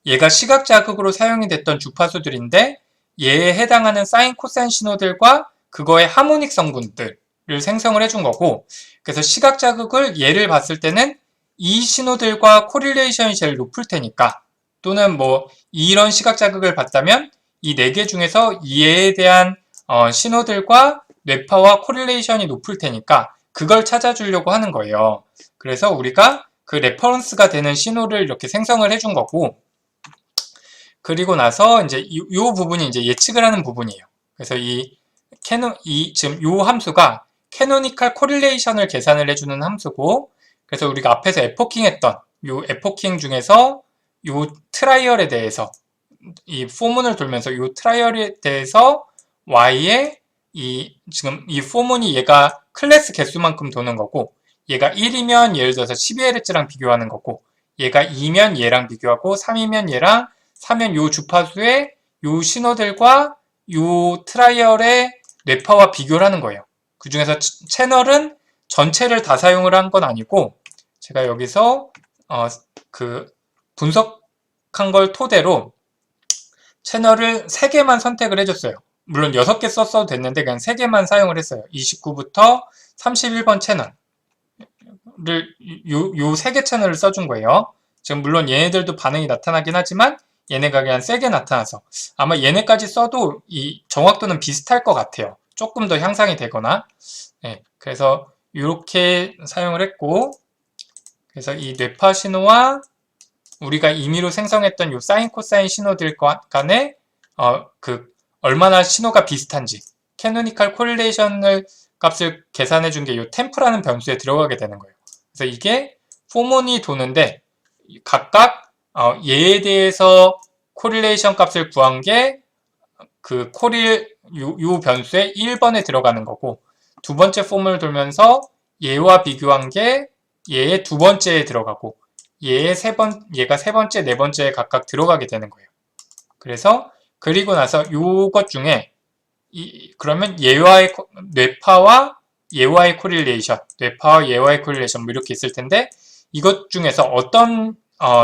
얘가 시각 자극으로 사용이 됐던 주파수들인데 얘에 해당하는 사인, 코사인 신호들과 그거의 하모닉 성분들을 생성을 해준 거고, 그래서 시각 자극을 얘를 봤을 때는 이 신호들과 코릴레이션이 제일 높을 테니까, 또는 뭐 이런 시각 자극을 봤다면 이 4개 중에서 얘에 대한 신호들과 뇌파와 코릴레이션이 높을 테니까 그걸 찾아주려고 하는 거예요. 그래서 우리가 그 레퍼런스가 되는 신호를 이렇게 생성을 해준 거고, 그리고 나서 이제 이 부분이 이제 예측을 하는 부분이에요. 그래서 지금 요 함수가 캐노니컬 코릴레이션을 계산을 해주는 함수고, 그래서 우리가 앞에서 에포킹 했던 요 에포킹 중에서 요 트라이얼에 대해서 이 포문을 돌면서 요 트라이얼에 대해서 y의 지금 이 포문이 얘가 클래스 개수만큼 도는 거고, 얘가 1이면 예를 들어서 12Hz랑 비교하는 거고, 얘가 2면 얘랑 비교하고, 3이면 얘랑, 3면 요 주파수의 요 신호들과 요 트라이얼의 뇌파와 비교를 하는 거예요. 그 중에서 채널은 전체를 다 사용을 한 건 아니고, 제가 여기서 그 분석한 걸 토대로 채널을 3개만 선택을 해줬어요. 물론 6개 썼어도 됐는데 그냥 3개만 사용을 했어요. 29부터 31번 채널을 요 3개 채널을 써준 거예요. 지금 물론 얘네들도 반응이 나타나긴 하지만 얘네가 그냥 세게 나타나서 아마 얘네까지 써도 이 정확도는 비슷할 것 같아요. 조금 더 향상이 되거나. 네, 그래서 이렇게 사용을 했고, 그래서 이 뇌파 신호와 우리가 임의로 생성했던 요 사인 코사인 신호들 간에 얼마나 신호가 비슷한지 캐노니컬 코릴레이션을 값을 계산해 준 게 요 템프라는 변수에 들어가게 되는 거예요. 그래서 이게 포문이 도는데 각각 얘에 대해서 코릴레이션 값을 구한 게 그 요 변수의 1번에 들어가는 거고, 두 번째 포문을 돌면서 얘와 비교한 게 얘의 두 번째에 들어가고, 얘가 세 번째, 네 번째에 각각 들어가게 되는 거예요. 그래서 그리고 나서 요것 중에 그러면 얘와의 뇌파와 얘와의 코릴레이션, 뇌파와 얘와의 코릴레이션 뭐 이렇게 있을 텐데, 이것 중에서 어떤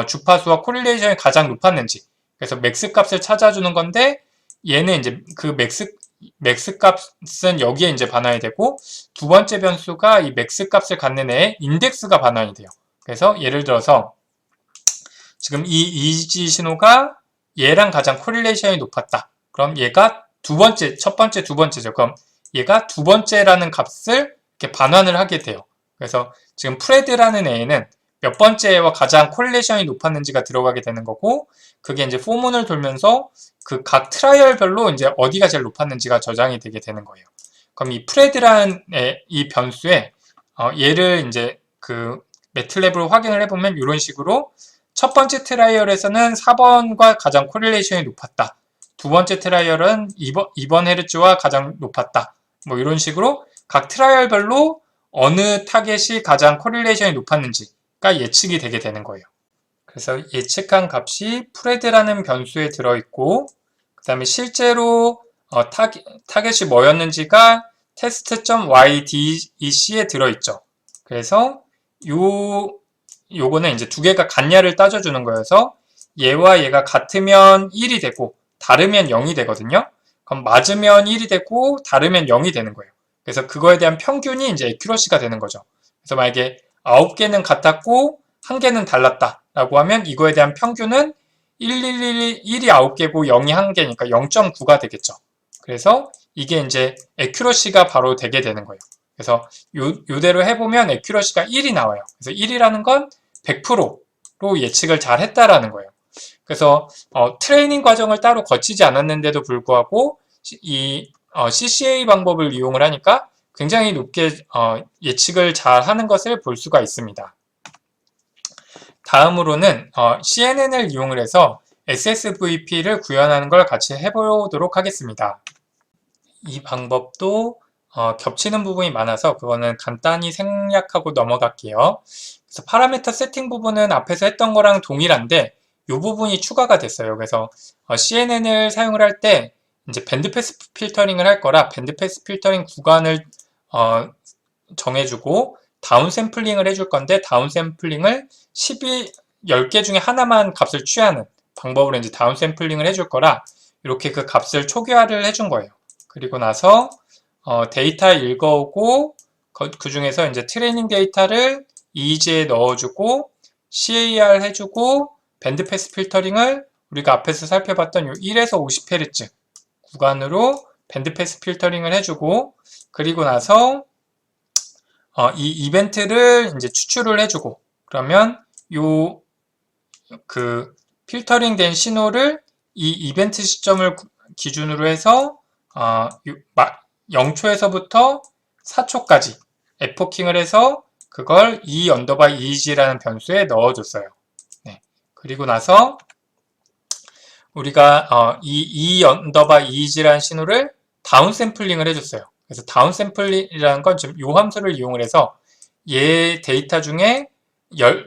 주파수와 코릴레이션이 가장 높았는지, 그래서 맥스 값을 찾아주는 건데, 얘는 이제 그 맥스 값은 여기에 이제 반환이 되고, 두 번째 변수가 이 맥스 값을 갖는 애의 인덱스가 반환이 돼요. 그래서 예를 들어서 지금 이 이지 신호가 얘랑 가장 코릴레이션이 높았다. 그럼 얘가 첫 번째, 두 번째죠. 그럼 얘가 두 번째라는 값을 이렇게 반환을 하게 돼요. 그래서 지금 프레드라는 애는 몇 번째 애와 가장 코릴레이션이 높았는지가 들어가게 되는 거고, 그게 이제 포문을 돌면서 그 각 트라이얼별로 이제 어디가 제일 높았는지가 저장이 되게 되는 거예요. 그럼 이 프레드라는 이 변수에 얘를 이제 그 매틀랩으로 확인을 해보면 이런 식으로 첫 번째 트라이얼에서는 4번과 가장 코릴레이션이 높았다. 두 번째 트라이얼은 2번 헤르츠와 가장 높았다. 뭐 이런 식으로 각 트라이얼별로 어느 타겟이 가장 코릴레이션이 높았는지가 예측이 되게 되는 거예요. 그래서 예측한 값이 프레드라는 변수에 들어있고, 그 다음에 실제로 타겟이 뭐였는지가 test.ydec에 들어있죠. 그래서 요거는 이제 두 개가 같냐를 따져주는 거여서 얘와 얘가 같으면 1이 되고 다르면 0이 되거든요. 그럼 맞으면 1이 되고 다르면 0이 되는 거예요. 그래서 그거에 대한 평균이 이제 에큐러시가 되는 거죠. 그래서 만약에 9개는 같았고 1개는 달랐다 라고 하면 이거에 대한 평균은 1이 9개고 0이 1개니까 0.9가 되겠죠. 그래서 이게 이제 에큐러시가 바로 되게 되는 거예요. 그래서 요대로 해보면 에큐러시가 1이 나와요. 그래서 1이라는 건 100%로 예측을 잘 했다라는 거예요. 그래서 트레이닝 과정을 따로 거치지 않았는데도 불구하고 이 CCA 방법을 이용을 하니까 굉장히 높게 예측을 잘 하는 것을 볼 수가 있습니다. 다음으로는 CNN을 이용을 해서 SSVP를 구현하는 걸 같이 해보도록 하겠습니다. 이 방법도 겹치는 부분이 많아서 그거는 간단히 생략하고 넘어갈게요. 그래서 파라미터 세팅 부분은 앞에서 했던 거랑 동일한데 이 부분이 추가가 됐어요. 그래서 CNN을 사용을 할 때 이제 밴드패스 필터링을 할 거라 밴드패스 필터링 구간을 정해주고 다운 샘플링을 해줄 건데 다운 샘플링을 10개 중에 하나만 값을 취하는 방법으로 이제 다운 샘플링을 해줄 거라 이렇게 그 값을 초기화를 해준 거예요. 그리고 나서 데이터 읽어오고 그 중에서 이제 트레이닝 데이터를 EEG에 넣어주고 CAR 해주고 밴드패스 필터링을 우리가 앞에서 살펴봤던 요 1에서 50Hz 구간으로 밴드패스 필터링을 해주고 그리고 나서 이 이벤트를 이제 추출을 해주고 그러면 요 그 필터링 된 신호를 이 이벤트 시점을 기준으로 해서 0초에서부터 4초까지 에포킹을 해서 그걸 e_eeg라는 변수에 넣어줬어요. 네. 그리고 나서 우리가 이 e_eeg라는 신호를 다운 샘플링을 해줬어요. 그래서 다운 샘플이라는 건 지금 이 함수를 이용을 해서 얘 데이터 중에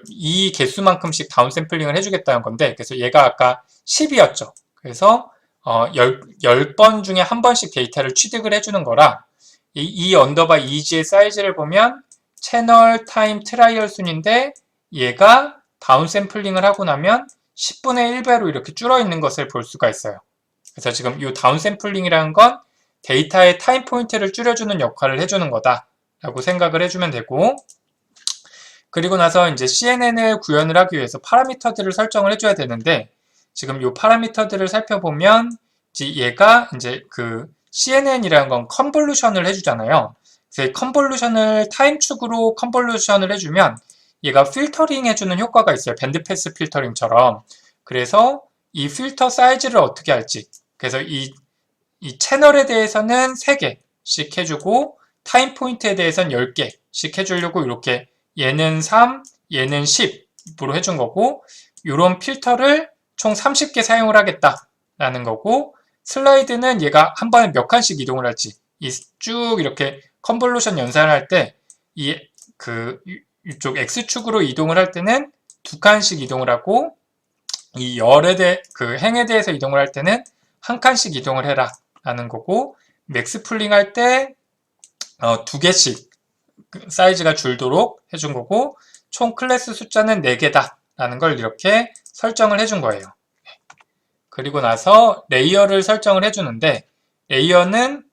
이 개수만큼씩 다운 샘플링을 해주겠다는 건데 그래서 얘가 아까 10이었죠. 그래서 10번 중에 한 번씩 데이터를 취득을 해주는 거라 이 eeg의 사이즈를 보면 채널 타임 트라이얼 순인데 얘가 다운 샘플링을 하고 나면 10분의 1배로 이렇게 줄어 있는 것을 볼 수가 있어요. 그래서 지금 이 다운 샘플링이라는 건 데이터의 타임 포인트를 줄여주는 역할을 해주는 거다라고 생각을 해주면 되고 그리고 나서 이제 CNN을 구현을 하기 위해서 파라미터들을 설정을 해줘야 되는데 지금 이 파라미터들을 살펴보면 얘가 이제 그 CNN이라는 건 컨볼루션을 해주잖아요. 그래서 컨볼루션을 타임축으로 컨볼루션을 해주면 얘가 필터링 해주는 효과가 있어요. 밴드패스 필터링처럼. 그래서 이 필터 사이즈를 어떻게 할지 그래서 이 채널에 대해서는 3개씩 해주고 타임 포인트에 대해서는 10개씩 해주려고 이렇게 얘는 3, 얘는 10으로 해준 거고 이런 필터를 총 30개 사용을 하겠다라는 거고 슬라이드는 얘가 한 번에 몇 칸씩 이동을 할지 쭉 이렇게 컨볼루션 연산을 할 때 이쪽 X축으로 이동을 할 때는 2칸씩 이동을 하고 이 행에 대해서 이동을 할 때는 1칸씩 이동을 해라 라는 거고 맥스 풀링 할 때 2개씩 사이즈가 줄도록 해준 거고 총 클래스 숫자는 4개다 라는 걸 이렇게 설정을 해준 거예요. 그리고 나서 레이어를 설정을 해주는데 레이어는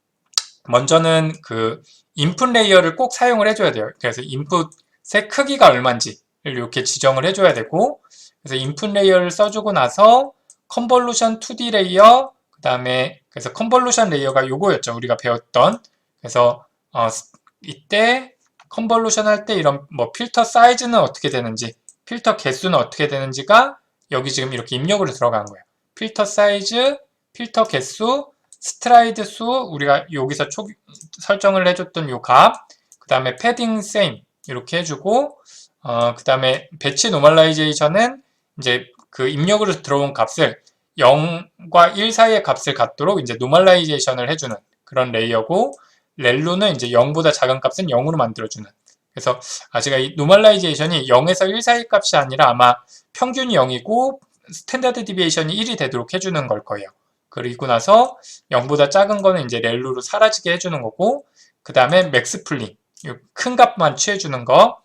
먼저는 그 인풋 레이어를 꼭 사용을 해줘야 돼요. 그래서 인풋의 크기가 얼마인지를 이렇게 지정을 해줘야 되고 그래서 인풋 레이어를 써주고 나서 컨볼루션 2D 레이어 그 다음에 그래서 컨볼루션 레이어가 요거였죠. 우리가 배웠던 그래서 이때 컨볼루션 할 때 이런 뭐 필터 사이즈는 어떻게 되는지 필터 개수는 어떻게 되는지가 여기 지금 이렇게 입력으로 들어간 거예요. 필터 사이즈, 필터 개수, 스트라이드 수 우리가 여기서 설정을 해줬던 요 값, 그 다음에 패딩 세임 이렇게 해주고 그 다음에 배치 노멀라이제이션은 이제 그 입력으로 들어온 값을 0과 1 사이의 값을 갖도록 이제 노멀라이제이션을 해주는 그런 레이어고 렐루는 이제 0보다 작은 값은 0으로 만들어주는 그래서 제가 이 노멀라이제이션이 0에서 1 사이 값이 아니라 아마 평균이 0이고 스탠다드 디비에이션이 1이 되도록 해주는 걸 거예요. 그리고 나서 0보다 작은 거는 이제 렐루로 사라지게 해주는 거고 그 다음에 맥스 풀링 큰 값만 취해주는 거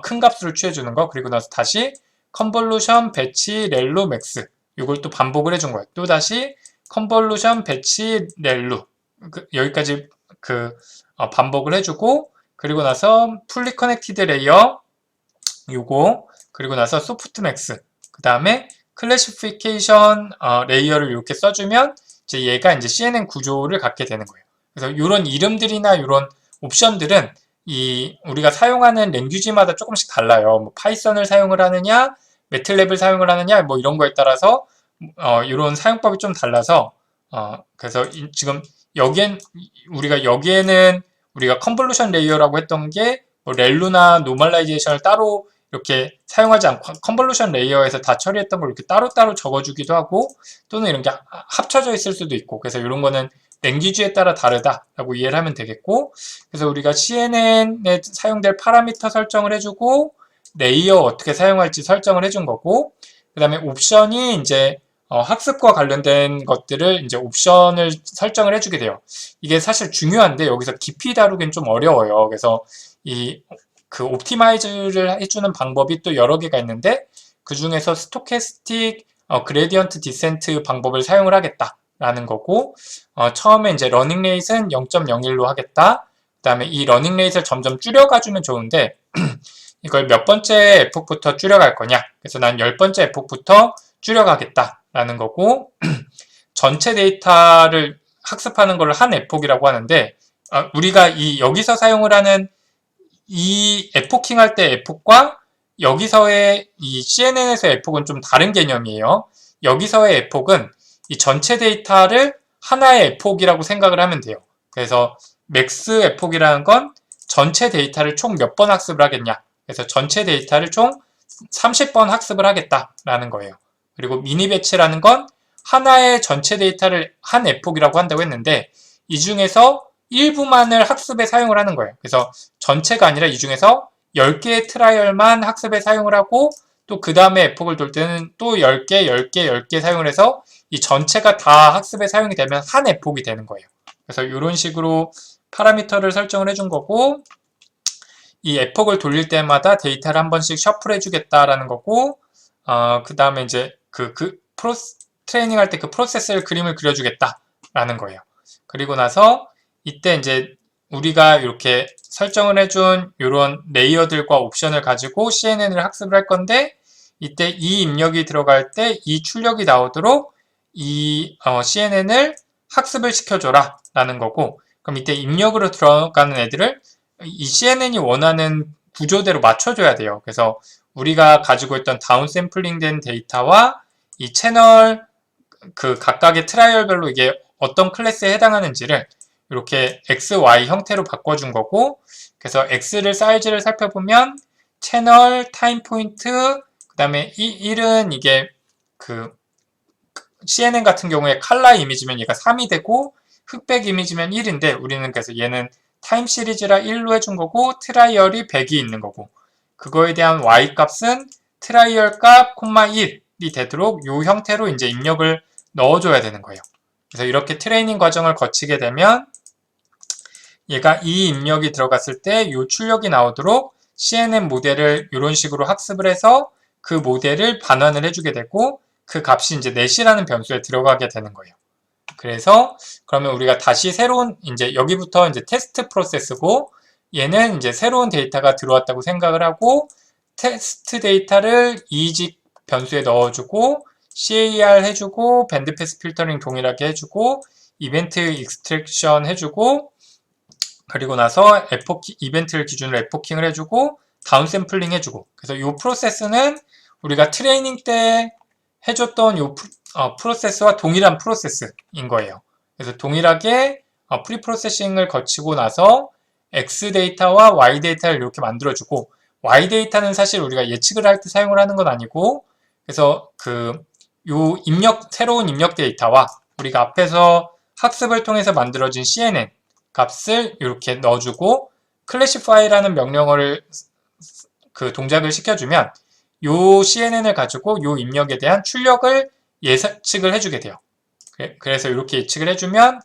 큰 값으로 취해주는 거 그리고 나서 다시 컨볼루션 배치 렐루 맥스 이걸 또 반복을 해준 거예요. 또 다시 컨볼루션 배치 렐루 여기까지 반복을 해주고 그리고 나서 풀리 커넥티드 레이어 요거 그리고 나서 소프트 맥스 그 다음에 클래시피케이션 레이어를 이렇게 써주면 이제 얘가 이제 CNN 구조를 갖게 되는 거예요. 그래서 이런 이름들이나 이런 옵션들은 우리가 사용하는 랭귀지마다 조금씩 달라요. 뭐 파이썬을 사용을 하느냐, 매틀랩을 사용을 하느냐, 뭐 이런 거에 따라서 이런 사용법이 좀 달라서 그래서 지금 여기에는 우리가 컨볼루션 레이어라고 했던 게 뭐 렐루나 노멀라이제이션을 따로 이렇게 사용하지 않고 컨볼루션 레이어에서 다 처리했던 걸 이렇게 따로따로 적어주기도 하고 또는 이런 게 합쳐져 있을 수도 있고 그래서 이런 거는 랭귀지에 따라 다르다라고 이해를 하면 되겠고 그래서 우리가 CNN에 사용될 파라미터 설정을 해주고 레이어 어떻게 사용할지 설정을 해준 거고 그 다음에 옵션이 이제 학습과 관련된 것들을 이제 옵션을 설정을 해주게 돼요. 이게 사실 중요한데 여기서 깊이 다루긴 좀 어려워요. 그래서 그 옵티마이즈를 해주는 방법이 또 여러 개가 있는데 그 중에서 스토캐스틱 그레디언트 디센트 방법을 사용을 하겠다라는 거고 처음에 이제 러닝 레이트는 0.01로 하겠다. 그 다음에 이 러닝 레이트를 점점 줄여가주면 좋은데 이걸 몇 번째 에폭부터 줄여갈 거냐. 그래서 난 10번째 에폭부터 줄여가겠다라는 거고 전체 데이터를 학습하는 걸 한 에폭이라고 하는데 우리가 여기서 사용을 하는 이 에포킹 할 때 에폭과 여기서의 이 CNN에서의 에폭은 좀 다른 개념이에요. 여기서의 에폭은 이 전체 데이터를 하나의 에폭이라고 생각을 하면 돼요. 그래서 맥스 에폭이라는 건 전체 데이터를 총 몇 번 학습을 하겠냐. 그래서 전체 데이터를 총 30번 학습을 하겠다라는 거예요. 그리고 미니 배치라는 건 하나의 전체 데이터를 한 에폭이라고 한다고 했는데 이 중에서 일부만을 학습에 사용을 하는 거예요. 그래서 전체가 아니라 이 중에서 10개의 트라이얼만 학습에 사용을 하고 또 그 다음에 에폭을 돌 때는 또 10개, 10개, 10개 사용을 해서 이 전체가 다 학습에 사용이 되면 한 에폭이 되는 거예요. 그래서 이런 식으로 파라미터를 설정을 해준 거고 이 에폭을 돌릴 때마다 데이터를 한 번씩 셔플 해주겠다라는 거고 그 다음에 이제 트레이닝 할 때 그 프로세스를 그림을 그려주겠다라는 거예요. 그리고 나서 이때 이제 우리가 이렇게 설정을 해준 이런 레이어들과 옵션을 가지고 CNN을 학습을 할 건데 이때 이 입력이 들어갈 때 이 출력이 나오도록 이 CNN을 학습을 시켜줘라 라는 거고 그럼 이때 입력으로 들어가는 애들을 이 CNN이 원하는 구조대로 맞춰줘야 돼요. 그래서 우리가 가지고 있던 다운샘플링 된 데이터와 이 채널 그 각각의 트라이얼별로 이게 어떤 클래스에 해당하는지를 이렇게 X, Y 형태로 바꿔준 거고 그래서 X를 사이즈를 살펴보면 채널, 타임 포인트, 그 다음에 1은 이게 그 CNN 같은 경우에 칼라 이미지면 얘가 3이 되고 흑백 이미지면 1인데 우리는 그래서 얘는 타임 시리즈라 1로 해준 거고 트라이얼이 100이 있는 거고 그거에 대한 Y 값은 트라이얼 값, 1이 되도록 이 형태로 이제 입력을 넣어줘야 되는 거예요. 그래서 이렇게 트레이닝 과정을 거치게 되면 얘가 이 입력이 들어갔을 때 이 출력이 나오도록 CNN 모델을 이런 식으로 학습을 해서 그 모델을 반환을 해주게 되고 그 값이 이제 net이라는 변수에 들어가게 되는 거예요. 그래서 그러면 우리가 다시 새로운 이제 여기부터 이제 테스트 프로세스고 얘는 이제 새로운 데이터가 들어왔다고 생각을 하고 테스트 데이터를 이직 변수에 넣어주고 CAR 해주고 밴드패스 필터링 동일하게 해주고 이벤트 익스트랙션 해주고 그리고 나서 이벤트를 기준으로 에포킹을 해주고 다운샘플링 해주고 그래서 이 프로세스는 우리가 트레이닝 때 해줬던 이 프로세스와 동일한 프로세스인 거예요. 그래서 동일하게 프리 프로세싱을 거치고 나서 X 데이터와 Y 데이터를 이렇게 만들어주고 Y 데이터는 사실 우리가 예측을 할 때 사용을 하는 건 아니고 그래서 요 새로운 입력 데이터와 우리가 앞에서 학습을 통해서 만들어진 CNN 값을 이렇게 넣어주고 classify라는 명령어를 그 동작을 시켜주면 요 CNN을 가지고 요 입력에 대한 출력을 예측을 해주게 돼요. 그래서 이렇게 예측을 해주면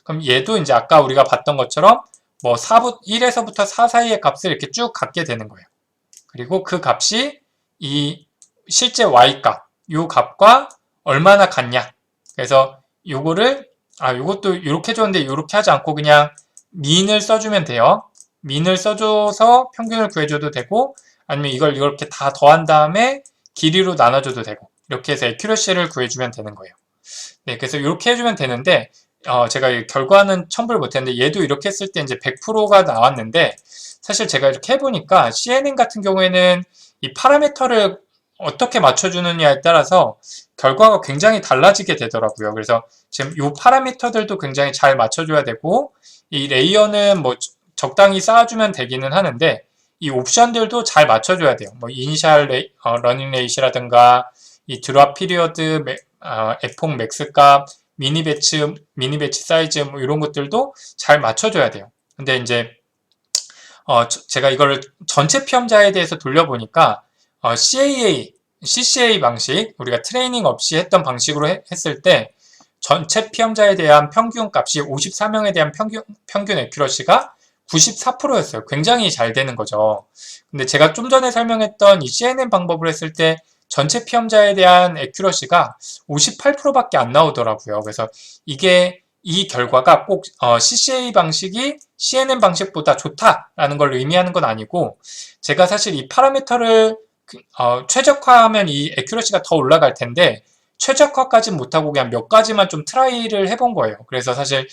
그럼 얘도 이제 아까 우리가 봤던 것처럼 뭐 1에서부터 4 사이의 값을 이렇게 쭉 갖게 되는 거예요. 그리고 그 값이 이 실제 y 값, 요 값과 얼마나 같냐. 그래서 요거를 요것도 이렇게 줬는데 이렇게 하지 않고 그냥 민을 써주면 돼요. 민을 써줘서 평균을 구해줘도 되고 아니면 이걸 이렇게 다 더한 다음에 길이로 나눠줘도 되고 이렇게 해서 액큐러시를 구해주면 되는 거예요. 네, 그래서 이렇게 해주면 되는데 제가 결과는 첨부를 못했는데 얘도 이렇게 했을 때 이제 100%가 나왔는데 사실 제가 이렇게 해보니까 CNN 같은 경우에는 이 파라미터를 어떻게 맞춰주느냐에 따라서 결과가 굉장히 달라지게 되더라고요. 그래서 지금 이 파라미터들도 굉장히 잘 맞춰줘야 되고 이 레이어는 뭐 적당히 쌓아주면 되기는 하는데 이 옵션들도 잘 맞춰줘야 돼요. 뭐 이니셜 러닝 레이시라든가 이 드랍 피리어드, 에폭 맥스 값, 미니 배치 사이즈 뭐 이런 것들도 잘 맞춰줘야 돼요. 근데 이제 제가 이거를 전체 피험자에 대해서 돌려보니까 CAA CCA 방식, 우리가 트레이닝 없이 했던 방식으로 했을 때 전체 피험자에 대한 평균 값이 54명에 대한 평균 애큐러시가 94%였어요. 굉장히 잘 되는 거죠. 근데 제가 좀 전에 설명했던 이 CNN 방법을 했을 때 전체 피험자에 대한 애큐러시가 58%밖에 안 나오더라고요. 그래서 이 결과가 꼭 CCA 방식이 CNN 방식보다 좋다라는 걸 의미하는 건 아니고, 제가 사실 이 파라미터를 최적화하면 이 애큐러시가 더 올라갈 텐데 최적화까지는 못하고 그냥 몇 가지만 좀 트라이를 해본 거예요. 그래서 사실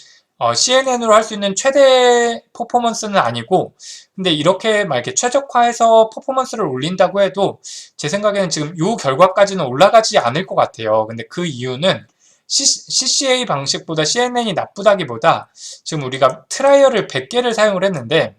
CNN으로 할 수 있는 최대 퍼포먼스는 아니고, 근데 이렇게 막 이렇게 최적화해서 퍼포먼스를 올린다고 해도 제 생각에는 지금 이 결과까지는 올라가지 않을 것 같아요. 근데 그 이유는 CCA 방식보다 CNN이 나쁘다기보다 지금 우리가 트라이얼을 100개를 사용을 했는데,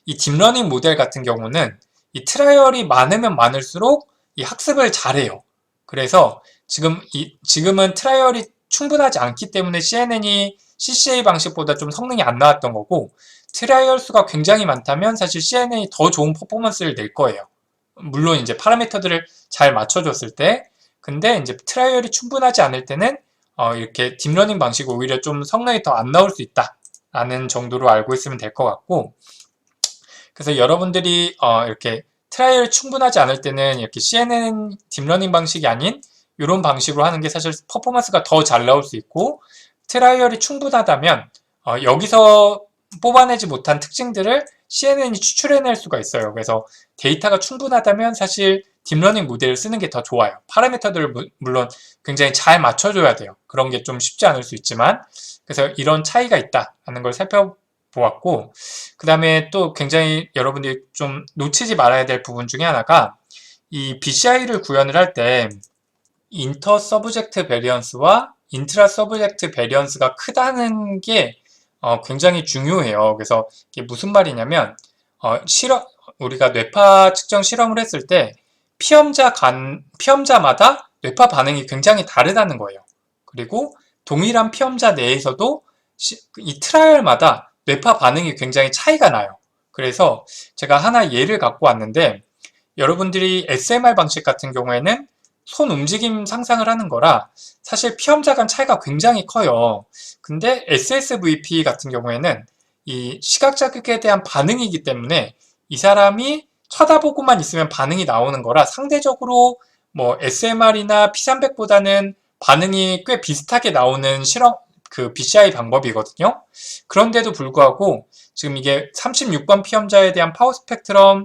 이 딥러닝 모델 같은 경우는 이 트라이얼이 많으면 많을수록 이 학습을 잘해요. 그래서 지금은 트라이얼이 충분하지 않기 때문에 CNN이 CCA 방식보다 좀 성능이 안 나왔던 거고, 트라이얼 수가 굉장히 많다면 사실 CNN이 더 좋은 퍼포먼스를 낼 거예요. 물론 이제 파라미터들을 잘 맞춰줬을 때. 근데 이제 트라이얼이 충분하지 않을 때는 이렇게 딥러닝 방식이 오히려 좀 성능이 더 안 나올 수 있다라는 정도로 알고 있으면 될 것 같고, 그래서 여러분들이 이렇게 트라이얼이 충분하지 않을 때는 이렇게 CNN 딥러닝 방식이 아닌 이런 방식으로 하는 게 사실 퍼포먼스가 더 잘 나올 수 있고, 트라이얼이 충분하다면 여기서 뽑아내지 못한 특징들을 CNN이 추출해낼 수가 있어요. 그래서 데이터가 충분하다면 사실 딥러닝 모델을 쓰는 게 더 좋아요. 파라미터들을 물론 굉장히 잘 맞춰줘야 돼요. 그런 게 좀 쉽지 않을 수 있지만, 그래서 이런 차이가 있다는 걸 살펴보았고, 그 다음에 또 굉장히 여러분들이 좀 놓치지 말아야 될 부분 중에 하나가, 이 BCI를 구현을 할 때 인터 서브젝트 베리언스와 인트라 서브젝트 베리언스가 크다는 게 굉장히 중요해요. 그래서 이게 무슨 말이냐면, 우리가 뇌파 측정 실험을 했을 때 피험자마다 뇌파 반응이 굉장히 다르다는 거예요. 그리고 동일한 피험자 내에서도 이 트라이얼마다 뇌파 반응이 굉장히 차이가 나요. 그래서 제가 하나 예를 갖고 왔는데, 여러분들이 SMR 방식 같은 경우에는 손 움직임 상상을 하는 거라 사실 피험자 간 차이가 굉장히 커요. 근데 SSVP 같은 경우에는 이 시각 자극에 대한 반응이기 때문에 이 사람이 쳐다보고만 있으면 반응이 나오는 거라 상대적으로 뭐 SMR이나 P300보다는 반응이 꽤 비슷하게 나오는 그 BCI 방법이거든요. 그런데도 불구하고 지금 이게 36번 피험자에 대한 파워 스펙트럼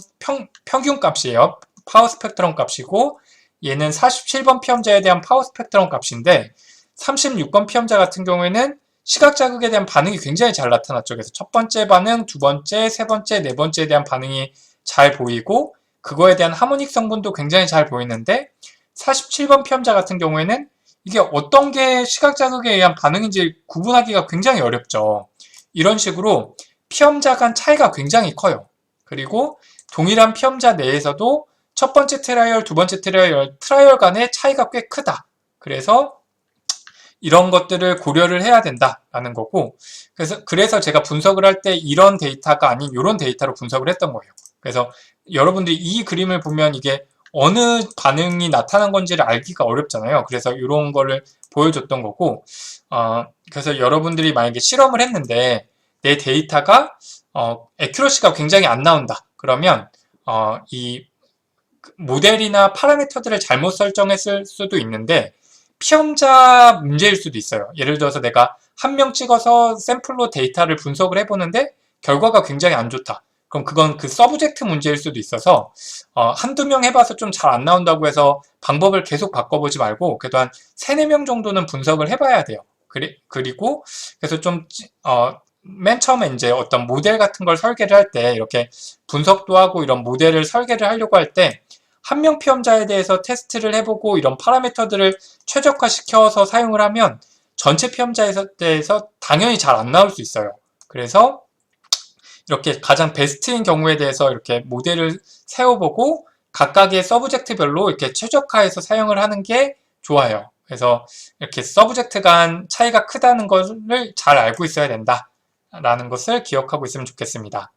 평균 값이에요. 파워 스펙트럼 값이고, 얘는 47번 피험자에 대한 파워 스펙트럼 값인데, 36번 피험자 같은 경우에는 시각 자극에 대한 반응이 굉장히 잘 나타났죠. 그래서 첫 번째 반응, 두 번째, 세 번째, 네 번째에 대한 반응이 잘 보이고, 그거에 대한 하모닉 성분도 굉장히 잘 보이는데, 47번 피험자 같은 경우에는 이게 어떤 게 시각 자극에 의한 반응인지 구분하기가 굉장히 어렵죠. 이런 식으로 피험자 간 차이가 굉장히 커요. 그리고 동일한 피험자 내에서도 첫 번째 트라이얼, 두 번째 트라이얼 간의 차이가 꽤 크다. 그래서 이런 것들을 고려를 해야 된다라는 거고, 그래서 제가 분석을 할 때 이런 데이터가 아닌 이런 데이터로 분석을 했던 거예요. 그래서 여러분들이 이 그림을 보면 이게 어느 반응이 나타난 건지를 알기가 어렵잖아요. 그래서 이런 거를 보여줬던 거고, 그래서 여러분들이 만약에 실험을 했는데 내 데이터가 애큐러시가 굉장히 안 나온다. 그러면 이 모델이나 파라미터들을 잘못 설정했을 수도 있는데 피험자 문제일 수도 있어요. 예를 들어서 내가 한 명 찍어서 샘플로 데이터를 분석을 해보는데 결과가 굉장히 안 좋다. 그럼 그건 그 서브젝트 문제일 수도 있어서 한두 명 해봐서 좀 잘 안 나온다고 해서 방법을 계속 바꿔보지 말고 그래도 한 3, 4명 정도는 분석을 해봐야 돼요. 그리고 그래서 좀 맨 처음에 이제 어떤 모델 같은 걸 설계를 할 때 이렇게 분석도 하고 이런 모델을 설계를 하려고 할 때 한 명 피험자에 대해서 테스트를 해보고 이런 파라미터들을 최적화시켜서 사용을 하면 전체 피험자에 대해서 당연히 잘 안 나올 수 있어요. 그래서 이렇게 가장 베스트인 경우에 대해서 이렇게 모델을 세워보고 각각의 서브젝트별로 이렇게 최적화해서 사용을 하는 게 좋아요. 그래서 이렇게 서브젝트 간 차이가 크다는 것을 잘 알고 있어야 된다라는 것을 기억하고 있으면 좋겠습니다.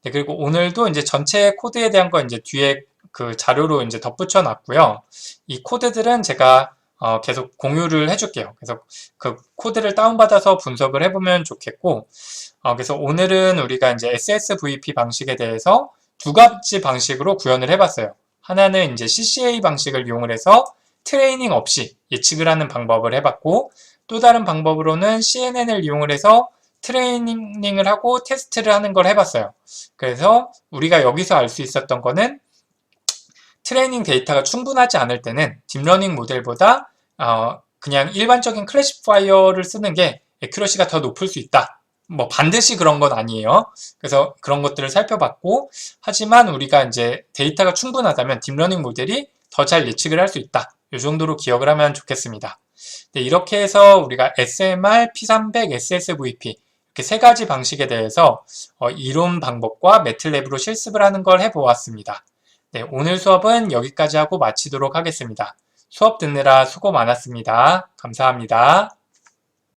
네, 그리고 오늘도 이제 전체 코드에 대한 거 이제 뒤에 그 자료로 이제 덧붙여 놨고요. 이 코드들은 제가 계속 공유를 해줄게요. 그래서 그 코드를 다운받아서 분석을 해보면 좋겠고, 그래서 오늘은 우리가 이제 SSVP 방식에 대해서 두 가지 방식으로 구현을 해봤어요. 하나는 이제 CCA 방식을 이용을 해서 트레이닝 없이 예측을 하는 방법을 해봤고, 또 다른 방법으로는 CNN을 이용을 해서 트레이닝을 하고 테스트를 하는 걸 해봤어요. 그래서 우리가 여기서 알 수 있었던 거는 트레이닝 데이터가 충분하지 않을 때는 딥러닝 모델보다 그냥 일반적인 클래시파이어를 쓰는 게 애큐러시가 더 높을 수 있다. 뭐 반드시 그런 건 아니에요. 그래서 그런 것들을 살펴봤고, 하지만 우리가 이제 데이터가 충분하다면 딥러닝 모델이 더 잘 예측을 할 수 있다. 이 정도로 기억을 하면 좋겠습니다. 네, 이렇게 해서 우리가 SMR, P300, SSVP 이렇게 세 가지 방식에 대해서 이론 방법과 매틀랩으로 실습을 하는 걸 해보았습니다. 네, 오늘 수업은 여기까지 하고 마치도록 하겠습니다. 수업 듣느라 수고 많았습니다. 감사합니다.